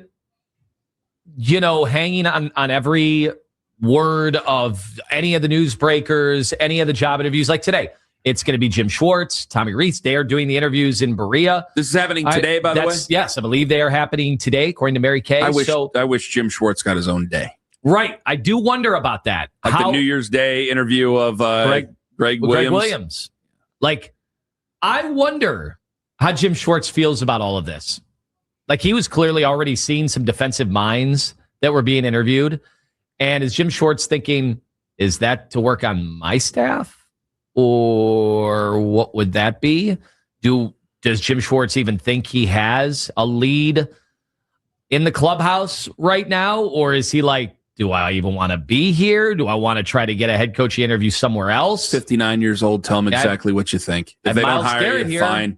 hanging on every word of any of the newsbreakers, any of the job interviews like today. It's going to be Jim Schwartz, Tommy Reese. They are doing the interviews in Berea. This is happening today, by the way? Yes, I believe they are happening today, according to Mary Kay. I wish Jim Schwartz got his own day. Right. I do wonder about that. Like the New Year's Day interview of Greg Williams. Greg Williams. Like, I wonder how Jim Schwartz feels about all of this. Like, he was clearly already seeing some defensive minds that were being interviewed. And is Jim Schwartz thinking, is that to work on my staff? Or what would that be? Does Jim Schwartz even think he has a lead in the clubhouse right now? Or is he like, Do I even want to be here? Do I want to try to get a head coaching interview somewhere else? 59 years old. Tell them exactly what you think. If they don't hire you, fine.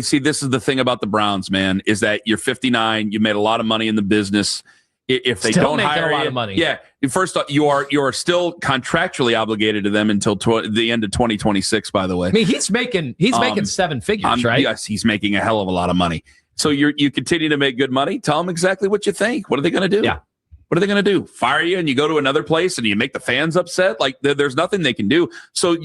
See, this is the thing about the Browns, man, is that you're 59. You made a lot of money in the business. If they don't hire a lot you, of money. Yeah. First off, you are still contractually obligated to them until the end of 2026. By the way, I mean he's making 7 figures, right? Yes, he's making a hell of a lot of money. So you continue to make good money. Tell them exactly what you think. What are they going to do? Yeah. What are they going to do? Fire you and you go to another place and you make the fans upset? Like there's nothing they can do. So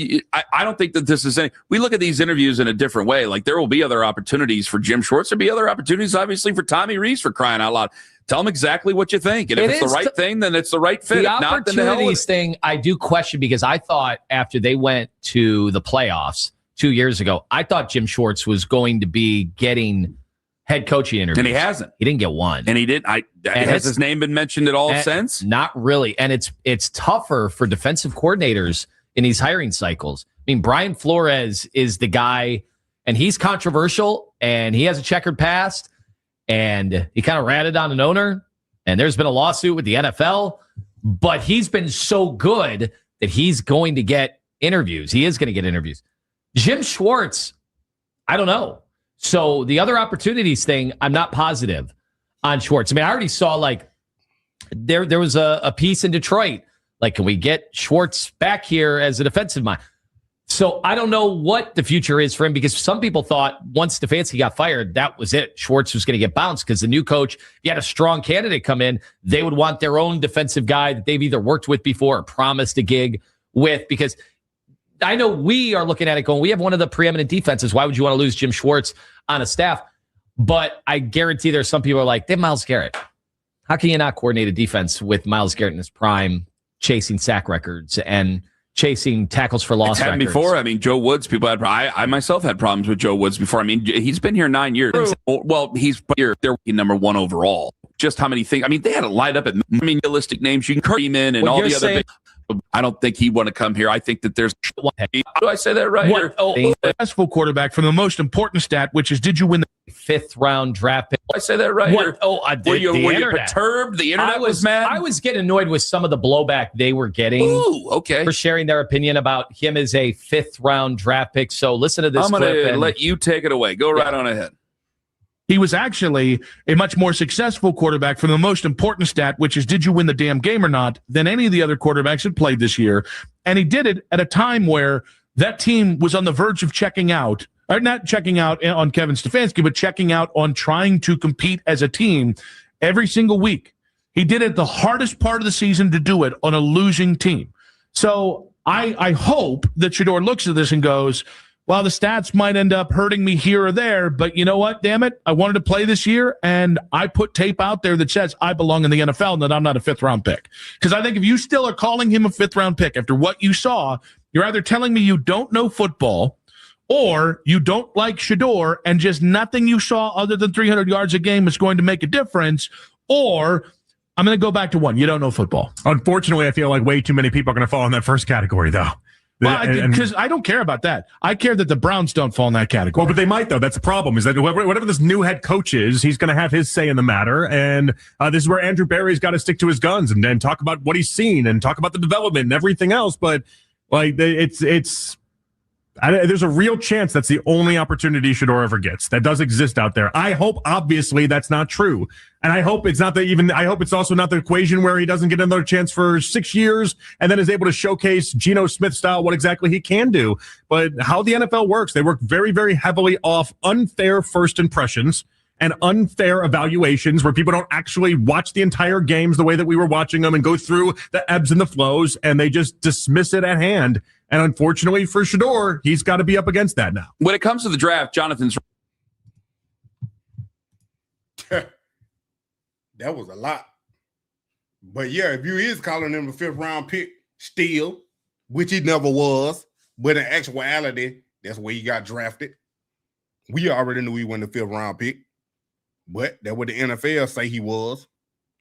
I don't think that this is any. We look at these interviews in a different way. Like there will be other opportunities for Jim Schwartz. There'll be other opportunities, obviously, for Tommy Rees, for crying out loud. Tell them exactly what you think. And if it's the right thing, then it's the right fit. The If not, then opportunities thing I do question, because I thought after they went to the playoffs 2 years ago, I thought Jim Schwartz was going to be getting head coaching interviews. And he hasn't. He didn't get one. And he didn't. Has his name been mentioned at all since? Not really. And it's tougher for defensive coordinators in these hiring cycles. I mean, Brian Flores is the guy, and he's controversial, and he has a checkered past, and he kind of ratted on an owner, and there's been a lawsuit with the NFL, but he's been so good that he's going to get interviews. He is going to get interviews. Jim Schwartz, I don't know. So the other opportunities thing, I'm not positive on Schwartz. I mean, I already saw like there was a piece in Detroit. Like, can we get Schwartz back here as a defensive mind? So I don't know what the future is for him, because some people thought once Stefanski got fired, that was it. Schwartz was going to get bounced because the new coach, if you had a strong candidate come in, they would want their own defensive guy that they've either worked with before or promised a gig with, because I know we are looking at it going, we have one of the preeminent defenses. Why would you want to lose Jim Schwartz on a staff? But I guarantee there's some people who are like, they have Myles Garrett. How can you not coordinate a defense with Myles Garrett in his prime, chasing sack records and chasing tackles for loss records? Before, I mean, Joe Woods, people had, I myself had problems with Joe Woods before. I mean, he's been here 9 years. Well, he's here. They're number one overall. Just how many things? I mean, they had it lined up at realistic names. You can Curry in and all the other big. I don't think he'd want to come here. I think that there's. Do I say that right? Successful quarterback from the most important stat, which is, did you win the 5th round draft pick? I say that right? What? Were you perturbed? The internet was mad. I was getting annoyed with some of the blowback they were getting. Ooh, okay. For sharing their opinion about him as a 5th round draft pick. So listen to this. I'm going to let you take it away. Go right on ahead. He was actually a much more successful quarterback from the most important stat, which is, did you win the damn game or not, than any of the other quarterbacks that played this year. And he did it at a time where that team was on the verge of checking out, or not checking out on Kevin Stefanski, but checking out on trying to compete as a team every single week. He did it the hardest part of the season to do it on a losing team. So I hope that Shedeur looks at this and goes, well, the stats might end up hurting me here or there, but you know what? Damn it. I wanted to play this year, and I put tape out there that says I belong in the NFL and that I'm not a 5th-round pick. Because I think if you still are calling him a 5th-round pick after what you saw, you're either telling me you don't know football or you don't like Shedeur and just nothing you saw other than 300 yards a game is going to make a difference, or I'm going to go back to one. You don't know football. Unfortunately, I feel like way too many people are going to fall in that first category, though. Well, because I don't care about that. I care that the Browns don't fall in that category. Well, but they might, though. That's the problem, is that whatever this new head coach is, he's going to have his say in the matter. And this is where Andrew Berry's got to stick to his guns and then talk about what he's seen and talk about the development and everything else. But like there's a real chance that's the only opportunity Shedeur ever gets. That does exist out there. I hope, obviously, that's not true. And I hope it's not I hope it's also not the equation where he doesn't get another chance for 6 years and then is able to showcase Geno Smith style what exactly he can do. But how the NFL works, they work very, very heavily off unfair first impressions and unfair evaluations where people don't actually watch the entire games the way that we were watching them and go through the ebbs and the flows, and they just dismiss it at hand. And unfortunately for Shedeur, he's got to be up against that now. When it comes to the draft, Jonathan's. That was a lot. But yeah, if you is calling him a 5th-round pick still, which he never was, but in actuality, that's where he got drafted. We already knew he wasn't a 5th-round pick, but that's what the NFL say he was.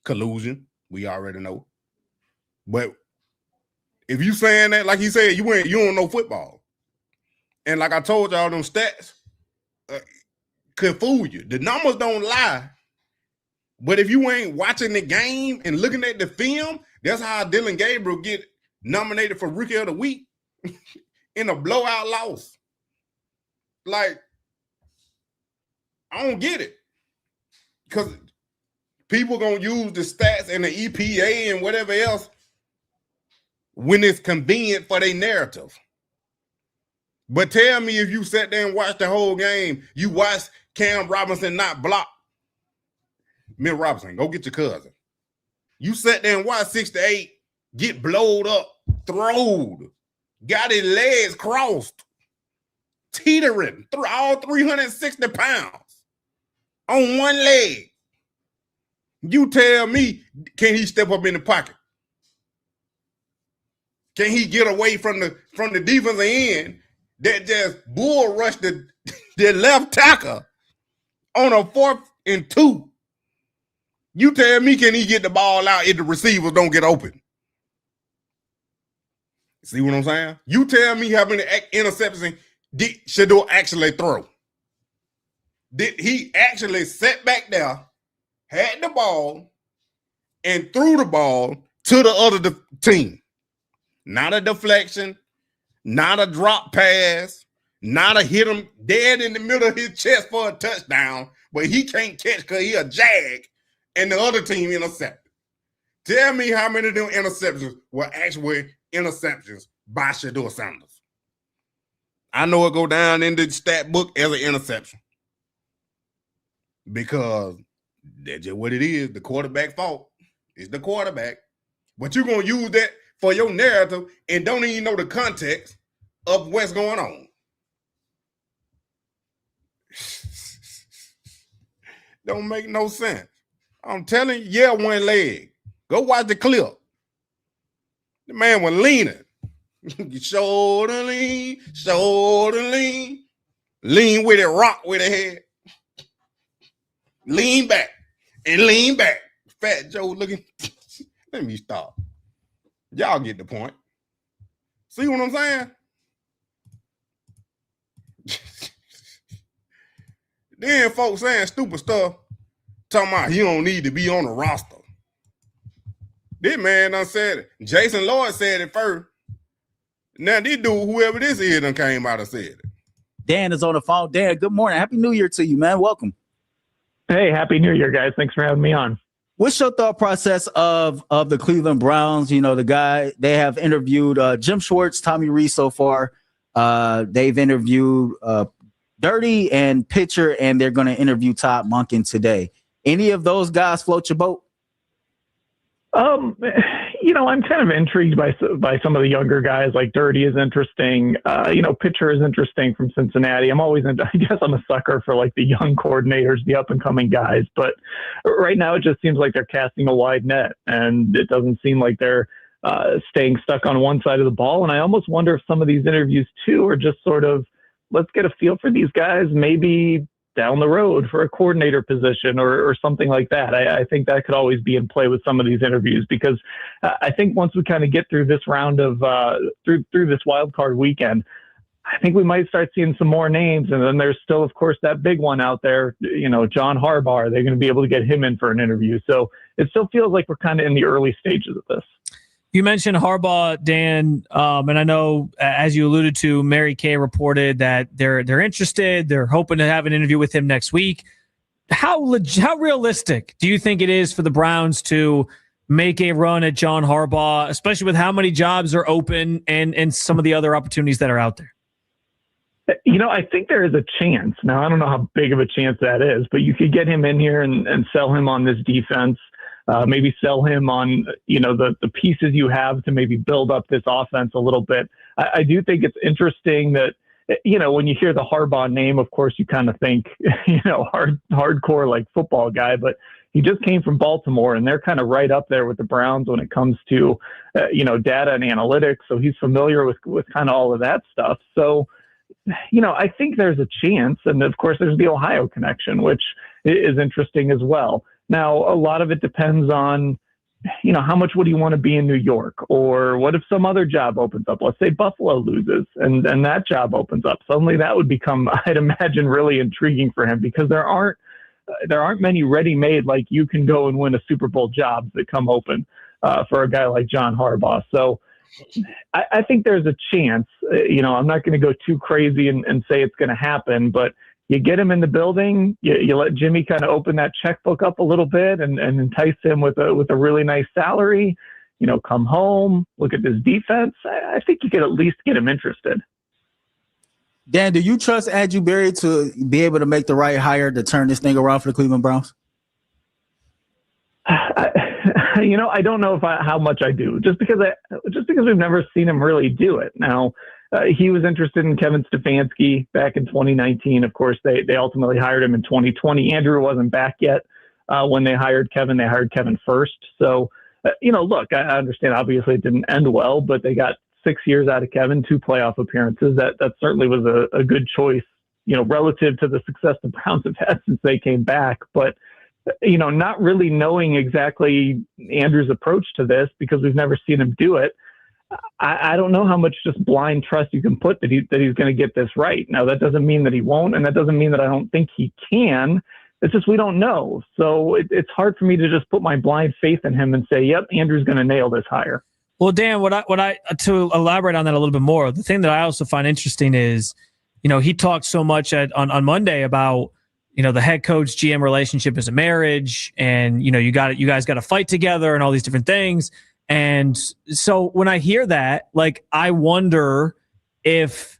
Collusion, we already know. But if you saying that, like he said, you don't know football. And like I told y'all, them stats could fool you. The numbers don't lie. But if you ain't watching the game and looking at the film, That's how Dylan Gabriel get nominated for Rookie of the Week in a blowout loss. Like, I don't get it. Because people going to use the stats and the EPA and whatever else when it's convenient for their narrative. But tell me if you sat there and watched the whole game, you watched Cam Robinson not block. Mill Robinson, go get your cousin. You sat there and watched 6 to 8 get blowed up, throwed, got his legs crossed, teetering through all 360 pounds on one leg. You tell me, can he step up in the pocket? Can he get away from the defensive end that just bull rushed the left tackle on a 4th and 2? You tell me, can he get the ball out if the receivers don't get open? See what I'm saying? You tell me how many interceptions did Shedeur actually throw? Did he actually sat back there, had the ball, and threw the ball to the other team? Not a deflection, not a drop pass, not a hit him dead in the middle of his chest for a touchdown, but he can't catch because he a jag, and the other team intercepted. Tell me how many of them interceptions were actually interceptions by Shedeur Sanders. I know it go down in the stat book as an interception because that's just what it is. The quarterback fault. It's the quarterback. But you're going to use that for your narrative and don't even know the context of what's going on. Don't make no sense. I'm telling you, yeah, one leg. Go watch the clip. The man was leaning. Shoulder lean, lean with it, rock with it head. Lean back and lean back. Fat Joe looking. Let me stop. Y'all get the point. See what I'm saying? Then folks saying stupid stuff, talking about he don't need to be on the roster. This man done said it. Jason Lloyd said it first. Now this dude, whoever this is, done came out and said it. Dan is on the phone. Dan, good morning. Happy New Year to you, man. Welcome. Hey, Happy New Year, guys. Thanks for having me on. What's your thought process of the Cleveland Browns? You know, the guy, they have interviewed Jim Schwartz, Tommy Rees so far. They've interviewed Dirty and Pitcher, and they're going to interview Todd Monken today. Any of those guys float your boat? You know, I'm kind of intrigued by some of the younger guys. Like Dirty is interesting. You know, Pitcher is interesting from Cincinnati. I guess I'm a sucker for like the young coordinators, the up and coming guys. But right now, it just seems like they're casting a wide net, and it doesn't seem like they're staying stuck on one side of the ball. And I almost wonder if some of these interviews too are just sort of, let's get a feel for these guys, maybe down the road for a coordinator position or something like that. I think that could always be in play with some of these interviews, because I think once we kind of get through this round of through this wild card weekend, I think we might start seeing some more names. And then there's still, of course, that big one out there, you know, John Harbaugh. They're going to be able to get him in for an interview. So it still feels like we're kind of in the early stages of this. You mentioned Harbaugh, Dan, and I know, as you alluded to, Mary Kay reported that they're interested. They're hoping to have an interview with him next week. How realistic do you think it is for the Browns to make a run at John Harbaugh, especially with how many jobs are open and some of the other opportunities that are out there? You know, I think there is a chance. Now, I don't know how big of a chance that is, but you could get him in here and sell him on this defense. Maybe sell him on, you know, the pieces you have to maybe build up this offense a little bit. I do think it's interesting that, you know, when you hear the Harbaugh name, of course, you kind of think, you know, hardcore like football guy, but he just came from Baltimore, and they're kind of right up there with the Browns when it comes to, you know, data and analytics. So he's familiar with kind of all of that stuff. So, you know, I think there's a chance. And of course, there's the Ohio connection, which is interesting as well. Now, a lot of it depends on, you know, how much would he want to be in New York? Or what if some other job opens up? Let's say Buffalo loses and that job opens up. Suddenly that would become, I'd imagine, really intriguing for him, because there aren't many ready-made, like you can go and win a Super Bowl jobs that come open. for a guy like John Harbaugh. So I think there's a chance. I'm not going to go too crazy and say it's going to happen, but you get him in the building, you let Jimmy kind of open that checkbook up a little bit and entice him with a really nice salary. Come home, look at this defense. I think you could at least get him interested. Dan, do you trust Andrew Berry to be able to make the right hire to turn this thing around for the Cleveland Browns? I don't know how much I do, just because we've never seen him really do it. Now, he was interested in Kevin Stefanski back in 2019. Of course, they ultimately hired him in 2020. Andrew wasn't back yet when they hired Kevin. They hired Kevin first. So, look, I understand. Obviously, it didn't end well, but they got 6 years out of Kevin, 2 playoff appearances. That certainly was a good choice, relative to the success the Browns have had since they came back. But not really knowing exactly Andrew's approach to this because we've never seen him do it. I don't know how much just blind trust you can put that he's going to get this right. Now, that doesn't mean that he won't, and that doesn't mean that I don't think he can. It's just we don't know. So it's hard for me to just put my blind faith in him and say, yep, Andrew's going to nail this hire. Well, Dan, what I to elaborate on that a little bit more, the thing that I also find interesting is, he talked so much on Monday about, the head coach GM relationship is a marriage, and you guys got to fight together and all these different things. And so when I hear that, like, I wonder if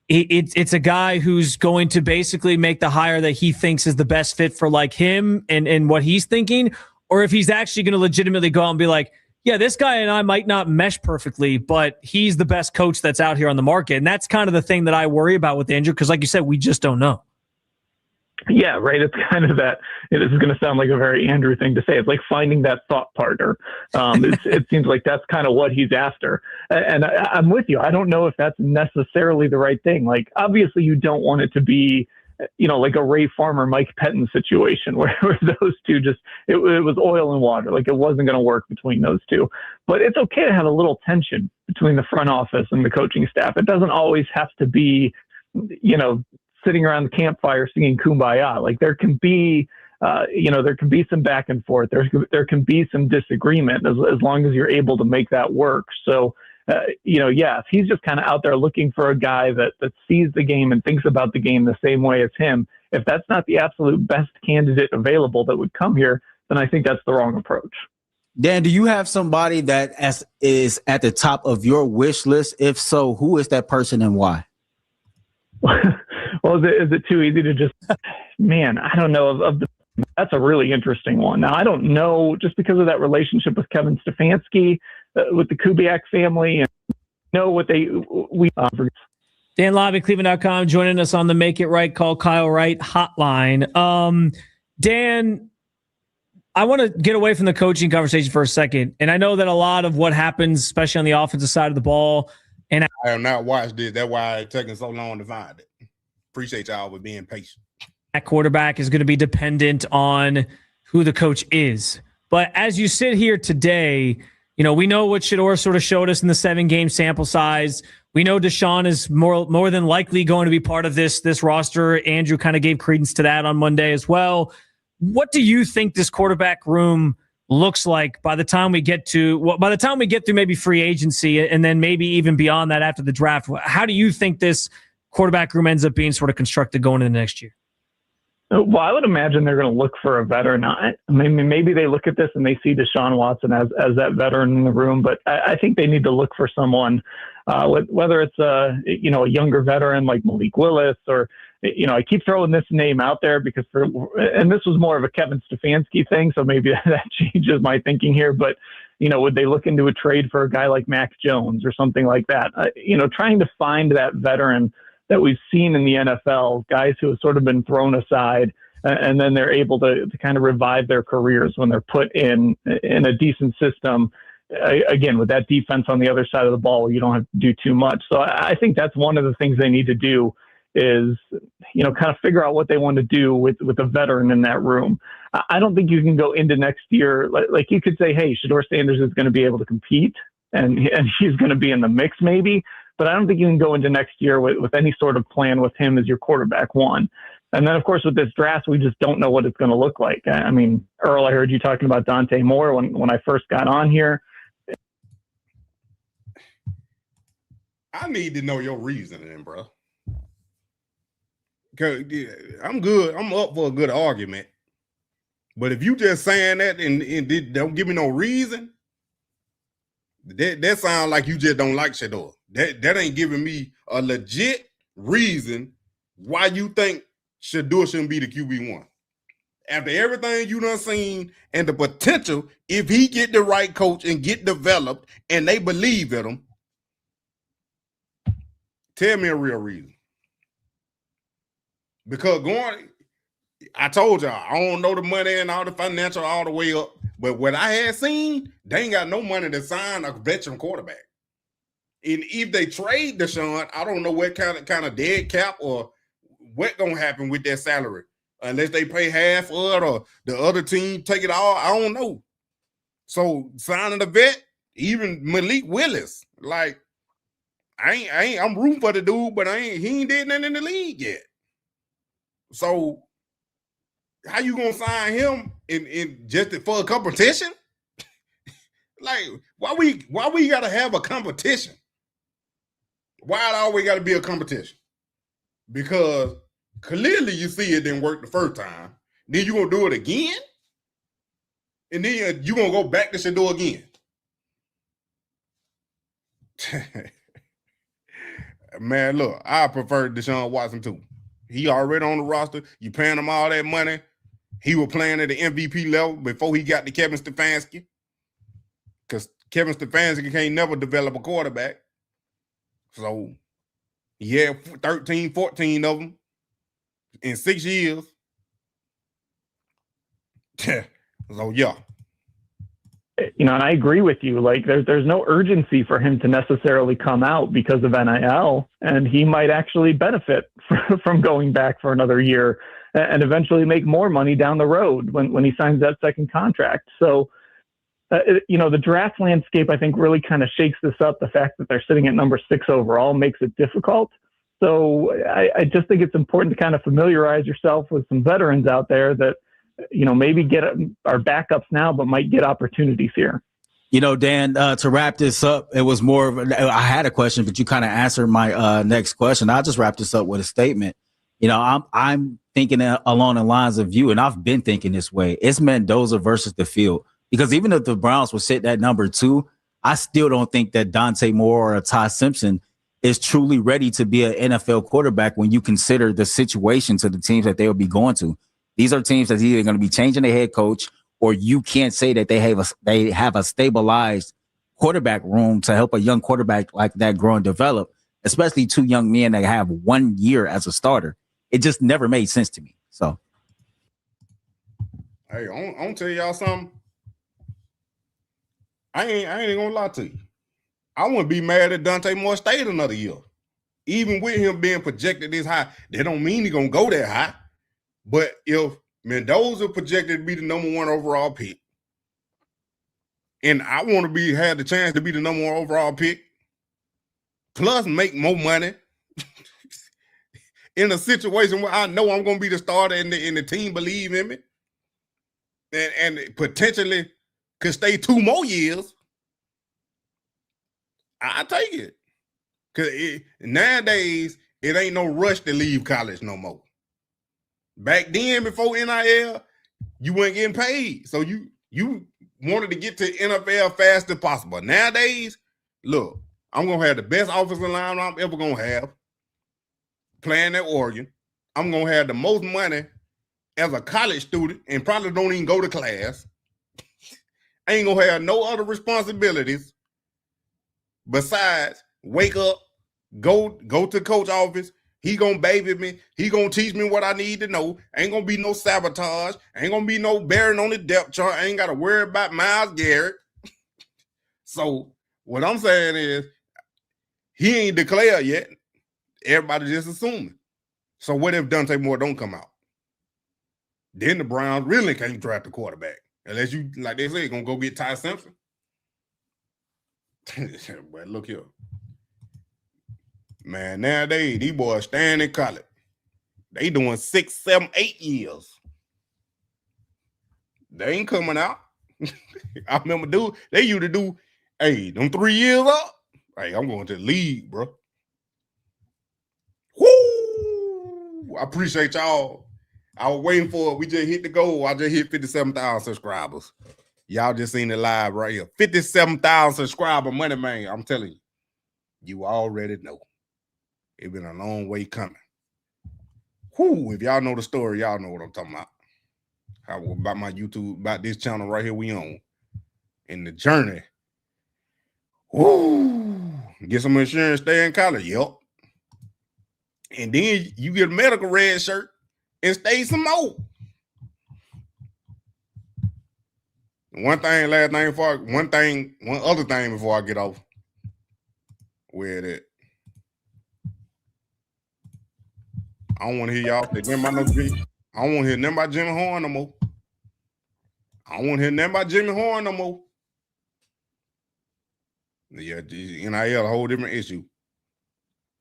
it's a guy who's going to basically make the hire that he thinks is the best fit for like him and what he's thinking, or if he's actually going to legitimately go out and be like, yeah, this guy and I might not mesh perfectly, but he's the best coach that's out here on the market. And that's kind of the thing that I worry about with Andrew, because like you said, we just don't know. Yeah, right. It's kind of that. This is going to sound like a very Andrew thing to say. It's like finding that thought partner. It seems like that's kind of what he's after. And I'm with you. I don't know if that's necessarily the right thing. Like, obviously, you don't want it to be, like a Ray Farmer, Mike Pettin situation where those two just, it was oil and water. Like, it wasn't going to work between those two. But it's okay to have a little tension between the front office and the coaching staff. It doesn't always have to be, sitting around the campfire singing Kumbaya. Like, there can be, there can be some back and forth. There can be some disagreement as long as you're able to make that work. So, if he's just kind of out there looking for a guy that sees the game and thinks about the game the same way as him, if that's not the absolute best candidate available that would come here, then I think that's the wrong approach. Dan, do you have somebody that is at the top of your wish list? If so, who is that person and why? Well, is it too easy to just, man, I don't know. That's a really interesting one. Now, I don't know, just because of that relationship with Kevin Stefanski, with the Kubiak family, and know what we Dan Lobby, Cleveland.com, joining us on the Make It Right, Call Kyle Wright hotline. Dan, I want to get away from the coaching conversation for a second. And I know that a lot of what happens, especially on the offensive side of the ball, and I have not watched it. That's why it's taking so long to find it. Appreciate y'all with being patient. that quarterback is going to be dependent on who the coach is. But as you sit here today, we know what Shedeur sort of showed us in the 7-game sample size. We know Deshaun is more than likely going to be part of this roster. Andrew kind of gave credence to that on Monday as well. What do you think this quarterback room looks like by the time we get through maybe free agency and then maybe even beyond that after the draft? How do you think this quarterback room ends up being sort of constructed going into next year? Well, I would imagine they're going to look for a veteran. Maybe they look at this and they see Deshaun Watson as that veteran in the room, but I think they need to look for someone, whether it's a younger veteran like Malik Willis or, I keep throwing this name out there because and this was more of a Kevin Stefanski thing, so maybe that changes my thinking here, but, would they look into a trade for a guy like Mac Jones or something like that? Trying to find that veteran that we've seen in the NFL, guys who have sort of been thrown aside, and then they're able to kind of revive their careers when they're put in a decent system. Again, with that defense on the other side of the ball, you don't have to do too much. So I think that's one of the things they need to do is, kind of figure out what they want to do with a veteran in that room. I don't think you can go into next year, like you could say, hey, Shedeur Sanders is going to be able to compete and he's going to be in the mix maybe. But I don't think you can go into next year with any sort of plan with him as your quarterback one. And then, of course, with this draft, we just don't know what it's going to look like. I mean, Earl, I heard you talking about Dante Moore when I first got on here. I need to know your reasoning, bro. Cause I'm good. I'm up for a good argument. But if you just saying that and don't give me no reason, that sounds like you just don't like Shedeur. That ain't giving me a legit reason why you think Shedeur shouldn't be the QB1. After everything you done seen and the potential, if he get the right coach and get developed and they believe in him, tell me a real reason. Because I told y'all, I don't know the money and all the financial all the way up. But what I had seen, they ain't got no money to sign a veteran quarterback. And if they trade Deshaun, I don't know what kind of dead cap or what gonna happen with their salary. Unless they pay half of it or the other team take it all, I don't know. So signing a vet, even Malik Willis, like I'm rooting for the dude, but he ain't did nothing in the league yet. So how you gonna sign him in just for a competition? Like why we gotta have a competition? Why it always gotta be a competition? Because clearly you see it didn't work the first time. Then you gonna do it again? And then you gonna go back to Shedeur again. Man, look, I prefer Deshaun Watson too. He already on the roster. You paying him all that money. He was playing at the MVP level before he got to Kevin Stefanski. Because Kevin Stefanski can't never develop a quarterback. So he had 13, 14 of them in 6 years. So, yeah. You know, and I agree with you. Like, there's no urgency for him to necessarily come out because of NIL, and he might actually benefit from going back for another year and eventually make more money down the road when he signs that second contract. So, you know, the draft landscape, I think, really kind of shakes this up. The fact that they're sitting at number 6 overall makes it difficult. So I just think it's important to kind of familiarize yourself with some veterans out there that, you know, maybe our backups now, but might get opportunities here. You know, Dan, to wrap this up, it was more of I had a question, but you kind of answered my next question. I'll just wrap this up with a statement. You know, I'm thinking along the lines of you, and I've been thinking this way. It's Mendoza versus the field. Because even if the Browns were sitting at number 2, I still don't think that Dante Moore or Ty Simpson is truly ready to be an NFL quarterback when you consider the situations of the teams that they will be going to. These are teams that's either going to be changing the head coach, or you can't say that they have a stabilized quarterback room to help a young quarterback like that grow and develop, especially 2 young men that have 1 year as a starter. It just never made sense to me. So, hey, I'm gonna tell y'all something. I ain't gonna lie to you. I wouldn't be mad at Dante Moore stayed another year. Even with him being projected this high, that don't mean he's gonna go that high. But if Mendoza projected to be the number 1 overall pick, and I want to have the chance to be the number 1 overall pick, plus make more money in a situation where I know I'm gonna be the starter and the team believe in me, and potentially could stay 2 more years, I take it. Because nowadays, it ain't no rush to leave college no more. Back then, before NIL, you weren't getting paid. So you wanted to get to NFL fast as possible. Nowadays, look, I'm going to have the best offensive line I'm ever going to have playing at Oregon. I'm going to have the most money as a college student and probably don't even go to class. I ain't going to have no other responsibilities besides wake up, go to coach office. He gonna baby me. He gonna teach me what I need to know. Ain't gonna be no sabotage. Ain't gonna be no bearing on the depth chart. I ain't gotta worry about Myles Garrett. So what I'm saying is he ain't declared yet. Everybody just assuming. So what if Dante Moore don't come out? Then the Browns really can't draft a quarterback. Unless you, like they say, gonna go get Ty Simpson. But look here. Man, nowadays, these boys staying in college. They doing 6, 7, 8 years. They ain't coming out. I remember they used to do, hey, them 3 years up. Hey, I'm going to the league, bro. I appreciate y'all. I was waiting for it. We just hit the goal. I just hit 57,000 subscribers. Y'all just seen it live right here. 57,000 subscriber money, man. I'm telling you. You already know. It's been a long way coming. Whoo, if y'all know the story, y'all know what I'm talking about. How about my YouTube, about this channel right here we on. In the journey. Whoo. Get some insurance, stay in college. Yep. And then you get a medical red shirt and stay some more. One other thing before I get off. Where that? I don't want to hear y'all say nothing about no Jimmy. I don't want to hear nothing about Jimmy Horn no more. I don't want to hear nothing about Jimmy Horn no more. Yeah, NIL a whole different issue.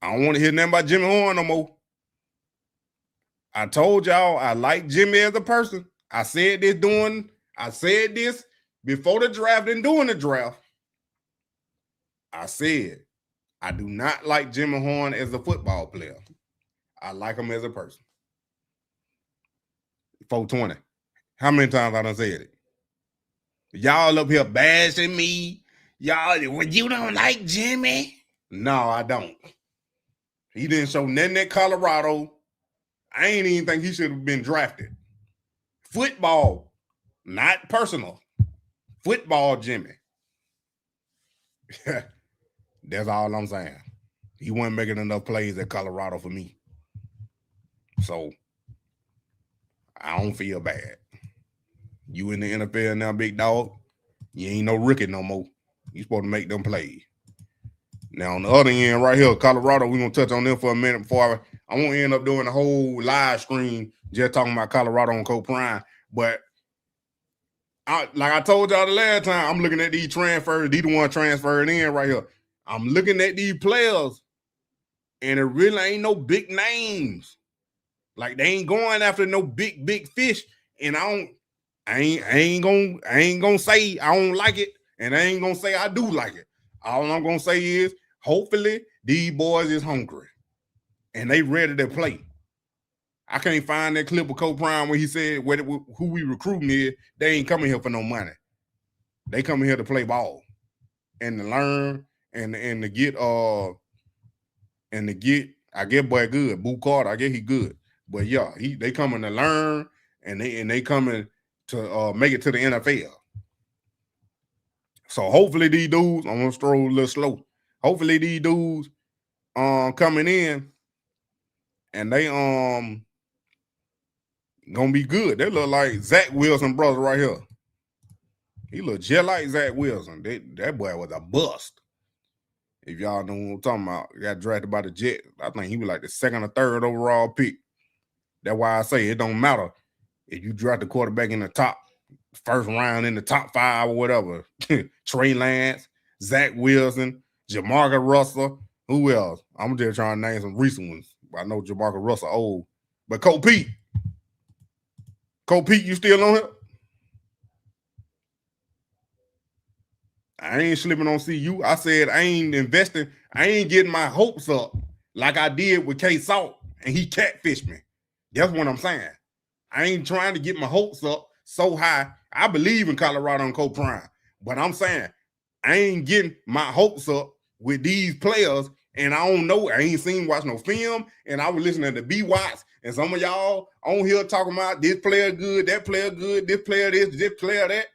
I don't want to hear nothing about Jimmy Horn no more. I told y'all I like Jimmy as a person. I said this before the draft and during the draft. I said I do not like Jimmy Horn as a football player. I like him as a person. 420. How many times I done said it? Y'all up here bashing me. Y'all, when you don't like Jimmy? No, I don't. He didn't show nothing at Colorado. I ain't even think he should have been drafted. Football, not personal. Football Jimmy. That's all I'm saying. He wasn't making enough plays at Colorado for me. So, I don't feel bad. You in the NFL now, big dog. You ain't no rookie no more. You supposed to make them plays. Now, on the other end right here, Colorado, we're going to touch on them for a minute before I won't end up doing a whole live stream just talking about Colorado on Co-Prime. But like I told y'all the last time, I'm looking at these transfers, these the one transferred in right here. I'm looking at these players, and it really ain't no big names. Like they ain't going after no big fish. And I ain't gonna say I don't like it, and I ain't gonna say I do like it. All I'm gonna say is hopefully these boys is hungry and they ready to play. I can't find that clip of Co-Prime where he said who we recruiting is. They ain't coming here for no money. They coming here to play ball and to learn and to get I guess boy good. Boo Carter, I guess he good. But yeah, they coming to learn and they coming to make it to the NFL. So hopefully these dudes, I'm gonna stroll a little slow. Hopefully these dudes coming in and they gonna be good. They look like Zach Wilson brother right here. He look just like Zach Wilson. That boy was a bust. If y'all know what I'm talking about, he got drafted by the Jets. I think he was like the second or third overall pick. That's why I say it don't matter if you draft the quarterback in the top first round in the top 5 or whatever. Trey Lance, Zach Wilson, Jamarcus Russell. Who else? I'm just trying to name some recent ones. I know Jamarcus Russell old. But Cole Pete, you still on here? I ain't slipping on CU. I said I ain't investing. I ain't getting my hopes up like I did with K Salt and he catfished me. That's what I'm saying. I ain't trying to get my hopes up so high. I believe in Colorado and Co-Prime, but I'm saying I ain't getting my hopes up with these players, and I don't know. I ain't watch no film, and I was listening to B Watts, and some of y'all on here talking about this player good, that player good, this player this player that.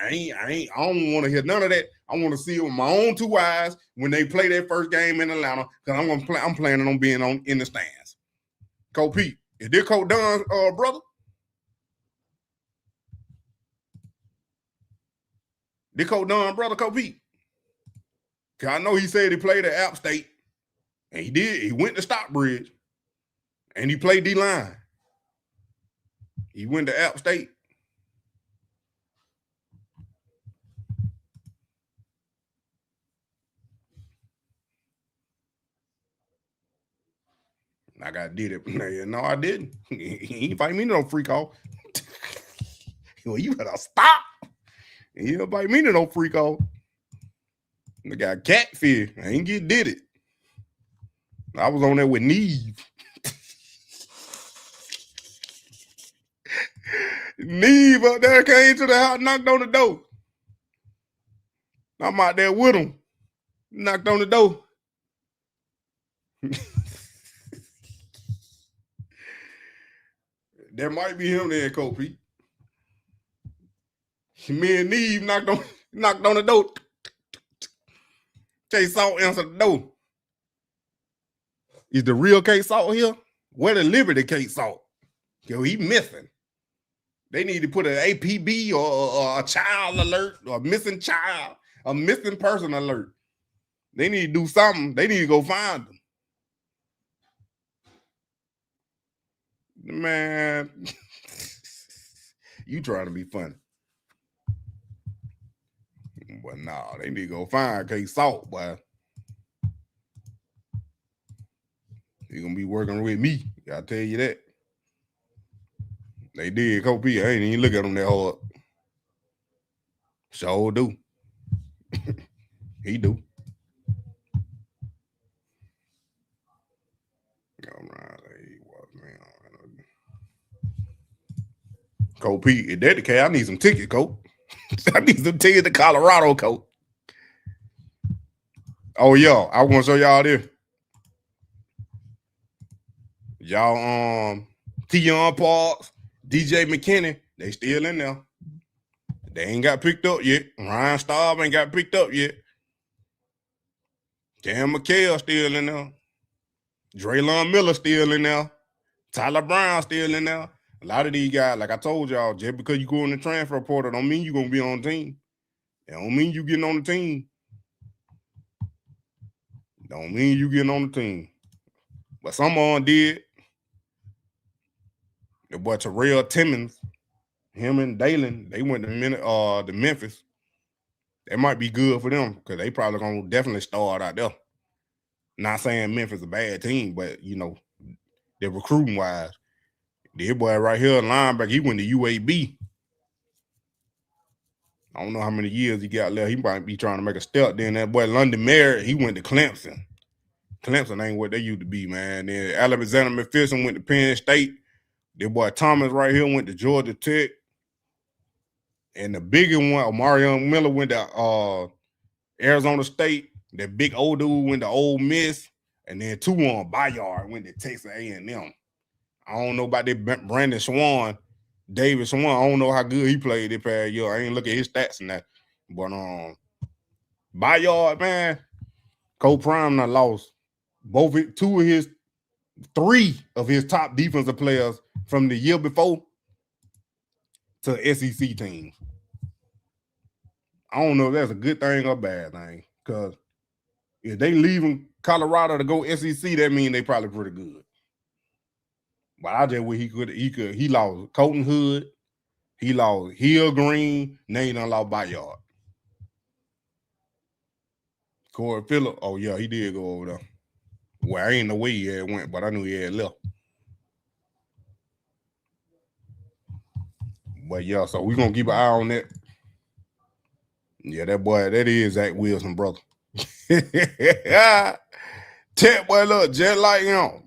I don't want to hear none of that. I want to see it with my own 2 eyes when they play their first game in Atlanta, because I'm planning on being in the stands. Cole Pete, is this Cole Dunn's brother? This Cole Dunn brother, Cole Pete. Cause I know he said he played at App State, and he did. He went to Stockbridge, and he played D-line. He went to App State. I got did it. No, I didn't. He ain't invite me to no free call. Well, you better stop. He ain't invite me to no free call. I got catfish. I ain't did it. I was on there with Neve. Neve up there came to the house, knocked on the door. I'm out there with him. Knocked on the door. That might be him there, Kobe. Me and Neve knocked on the door. K Salt answered the door. Is the real K Salt here? Where the Liberty K Salt? Yo, he missing. They need to put an APB or a child alert or a missing child, a missing person alert. They need to do something. They need to go find them. Man, you trying to be funny. But no, they need to go find K Salt, boy. He gonna be working with me. I'll tell you that. They did, Kobe. I ain't even look at him that hard. Sure do. He do. Coach P, if that the case, I need some tickets, Coach. I need some tickets to Colorado, Coach. Oh, yeah, I want to show y'all this. Y'all, Keon Parks, DJ McKinney, they still in there. They ain't got picked up yet. Ryan Staub ain't got picked up yet. Cam McHale still in there. Draylon Miller still in there. Tyler Brown still in there. A lot of these guys, like I told y'all, just because you go in the transfer portal don't mean you're going to be on the team. It don't mean you getting on the team. Don't mean you getting on the team. But someone did. The boy Terrell Timmons, him and Dalen, they went to Memphis. That might be good for them because they probably going to definitely start out there. Not saying Memphis is a bad team, but, you know, they're recruiting-wise. This boy right here, linebacker, he went to UAB. I don't know how many years he got left. He might be trying to make a step. Then that boy London Merritt, he went to Clemson. Clemson ain't what they used to be, man. Then Alexander McPherson went to Penn State. That boy Thomas right here went to Georgia Tech. And the bigger one, Marion Miller went to Arizona State. That big old dude went to Ole Miss. And then Bayard went to Texas A&M. I don't know about that Brandon Swan, David Swan. I don't know how good he played this past year. I ain't look at his stats and that. But Bayard, man, Cole Prime not lost three of his top defensive players from the year before to SEC teams. I don't know if that's a good thing or a bad thing. Because if they leaving Colorado to go SEC, that means they probably pretty good. But I just wish he lost Colton Hood, he lost Hill Green, now he done lost Bayard. Corey Phillip, oh yeah, he did go over there. Well, I ain't know where he had went, but I knew he had left. But yeah, so we're gonna keep an eye on that. Yeah, that is Zach Wilson, brother. Tech boy, look, just like him.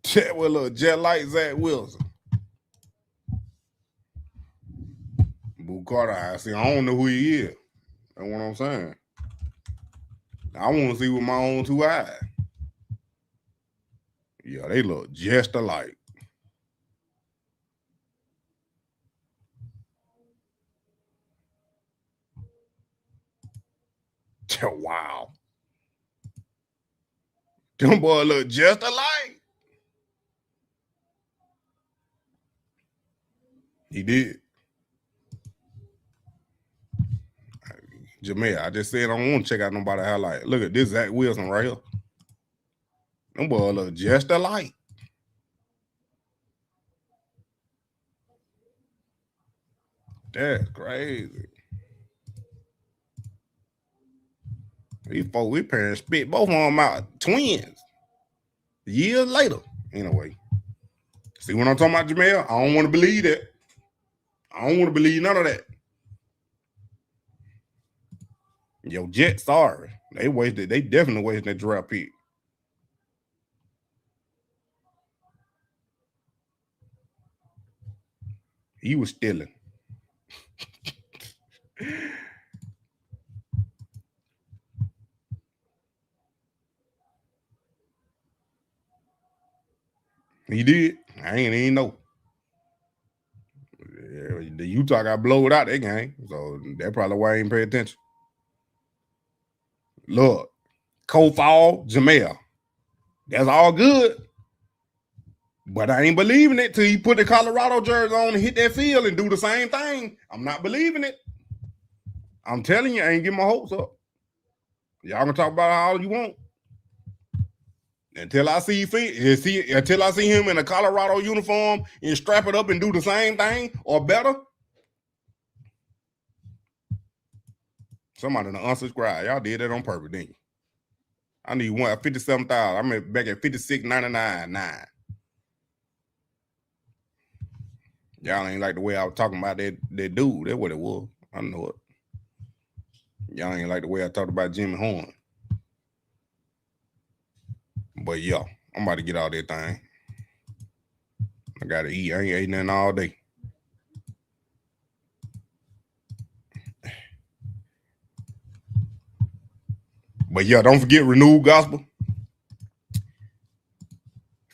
Chet will look just like Zach Wilson. Boo Carter, I don't know who he is. That's what I'm saying. I want to see with my own two eyes. Yeah, they look just alike. Wow. Them boys look just alike. He did. Jameer, I just said I don't want to check out nobody highlight. Look at this Zach Wilson right here. Them boys look just alike. That's crazy. These parents spit both of them out. Twins. Years later. Anyway. See what I'm talking about, Jamel? I don't want to believe that. I don't want to believe none of that. Yo, Jets, sorry. They definitely wasted that draft pick. He was stealing. He did. I ain't even know. Yeah, the Utah got blowed out that game, so that's probably why I ain't pay attention. Look, Kofal, Jamel. That's all good. But I ain't believing it till he put the Colorado jersey on and hit that field and do the same thing. I'm not believing it. I'm telling you, I ain't getting my hopes up. Y'all can talk about it all you want. Until I see him in a Colorado uniform and strap it up and do the same thing or better. Somebody done unsubscribe. Y'all did that on purpose, didn't you? I need one at 57,000. I'm back at 56.99.9. Y'all ain't like the way I was talking about that dude. That's what it was. I know it. Y'all ain't like the way I talked about Jimmy Horn. But yeah, I'm about to get all that thing. I gotta eat. I ain't ate nothing all day. But yeah, don't forget Renewed Gospel.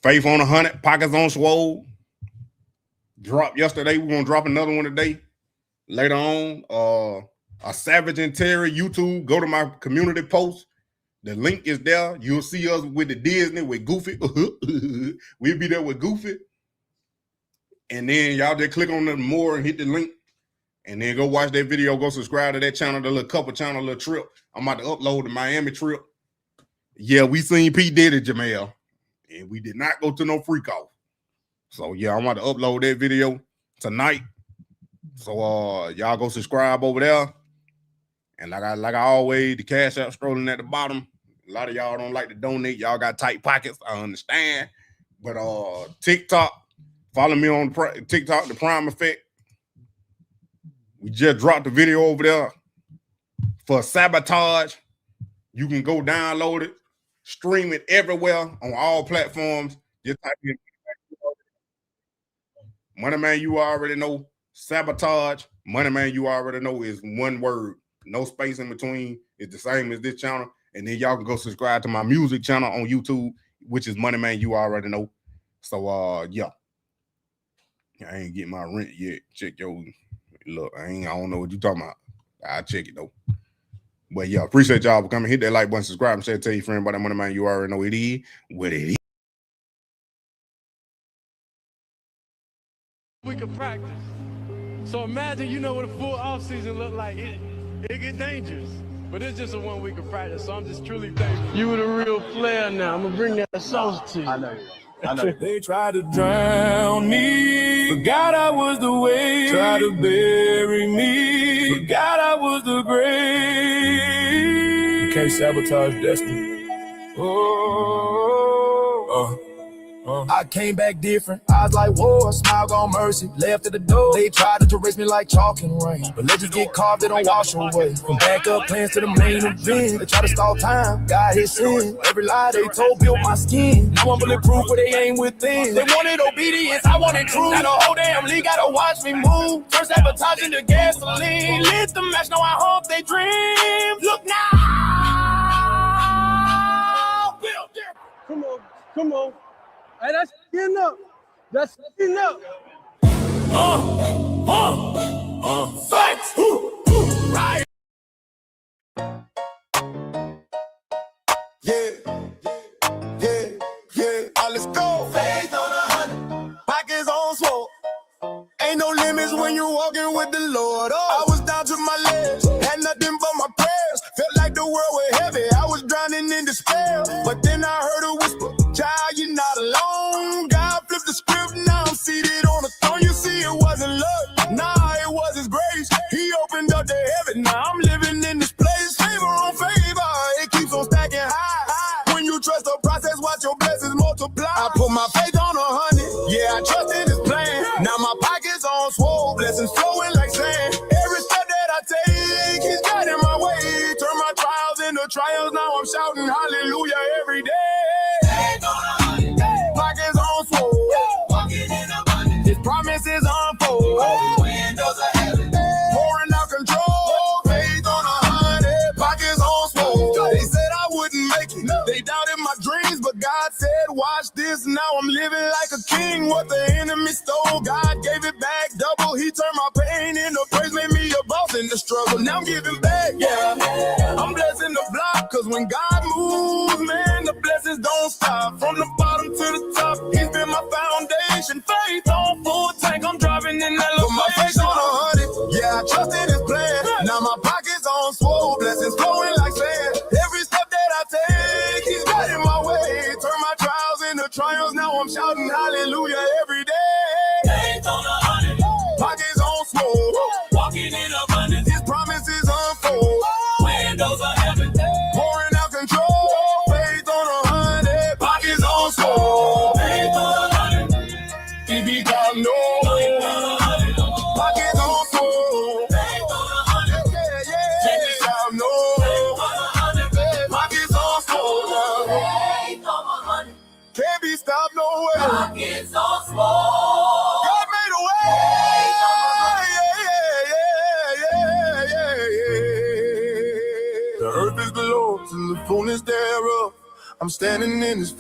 Faith on 100, Pockets on Swole. Dropped yesterday. We're gonna drop another one today. Later on, a Savage and Terry YouTube. Go to my community post. The link is there. You'll see us with the Disney with Goofy. We'll be there with Goofy. And then y'all just click on the more and hit the link. And then go watch that video. Go subscribe to that channel, the little couple channel, little trip. I'm about to upload the Miami trip. Yeah, we seen P. Diddy, Jamel. And we did not go to no freak off. So yeah, I'm about to upload that video tonight. So y'all go subscribe over there. And like I always, the Cash App scrolling at the bottom. A lot of y'all don't like to donate. Y'all got tight pockets. I understand. But TikTok, follow me on TikTok, The Prime Effect. We just dropped the video over there for Sabotage. You can go download it, stream it everywhere on all platforms. Just type in Money Man, you already know. Sabotage. Money Man, you already know is one word. No space in between. It's the same as this channel. And then y'all can go subscribe to my music channel on YouTube, which is Money Man, you already know. So yeah. I ain't getting my rent yet. Check your look. I don't know what you talking about. I'll check it though. But yeah, appreciate y'all for coming. Hit that like button, subscribe, and share. Tell your friend about that Money Man, you already know it is what it is. We can practice. So imagine you know what a full offseason look like. It get dangerous. But it's just a 1 week of practice. So I'm just truly thankful. You were the real player now. I'm gonna bring that sauce to you. I know you. They tried to drown me, forgot I was the way. Tried to bury me, forgot I was the grave. You can't sabotage destiny. I came back different. I was like, whoa, a smile gone mercy. Left at the door. They tried to erase me like chalk and rain. But legends get carved, they don't wash away. From backup plans to the main event. They try to stall time, God his sin. Every lie they told built my skin. Now I'm bulletproof, but they ain't within. They wanted obedience, I wanted truth. Now the whole damn league gotta watch me move. Turn sabotage into gasoline. Lit the match, now I hope they dream. Look now. Come on, come on. Hey, that's getting up. That's getting up. Fight. Right. Yeah. Let's go. Faith on 100. Pockets on swole. Ain't no limits when you walking with the Lord. I was down to my legs, had nothing but my prayers. Felt like the world was heavy. I was drowning in despair. But then I heard a whisper, child, you're not alone. God flipped the script, now I'm seated on the throne. You see, it wasn't luck, nah, it was his grace. He opened up the heaven, now I'm living in this place. Favor on favor, it keeps on stacking high. When you trust the process, watch your blessings multiply. I put my faith on 100, yeah, I trust in his plan. Now my pockets on swole, blessings flowing like sand. Every step that I take, he's guiding my way. Turn my trials into trials, now I'm shouting hallelujah every day. Pockets on swole, his promises unfold. watch this, now I'm living like a king. What the enemy stole, God gave it back double. He turned my pain into praise, made me a boss in the struggle. Now I'm giving back, yeah. I'm blessing the block, cause when God moves, man, the blessings don't stop. From the bottom to the top, he's been my foundation. Faith on full tank, I'm driving in that. Put my face on 100, yeah, I trust in his plan. Now my pocket's on swole, blessings flowing like sand. Every step that I take, he's guiding my way. Turn my trials into triumphs, now I'm shouting hallelujah every day. Faith on 100, pockets on swole, walking in abundance, his promises unfold. Windows of heaven, pouring out control. Faith on 100, pockets on swole. Faith on 100, if he got no. Pockets on swole. Faith on 100, yeah, yeah. If he got no. Pockets on swole. Faith on 100, can't be stopped no way. Pockets on swole. God made a way. The earth is the Lord's and the fullness thereof. I'm standing in his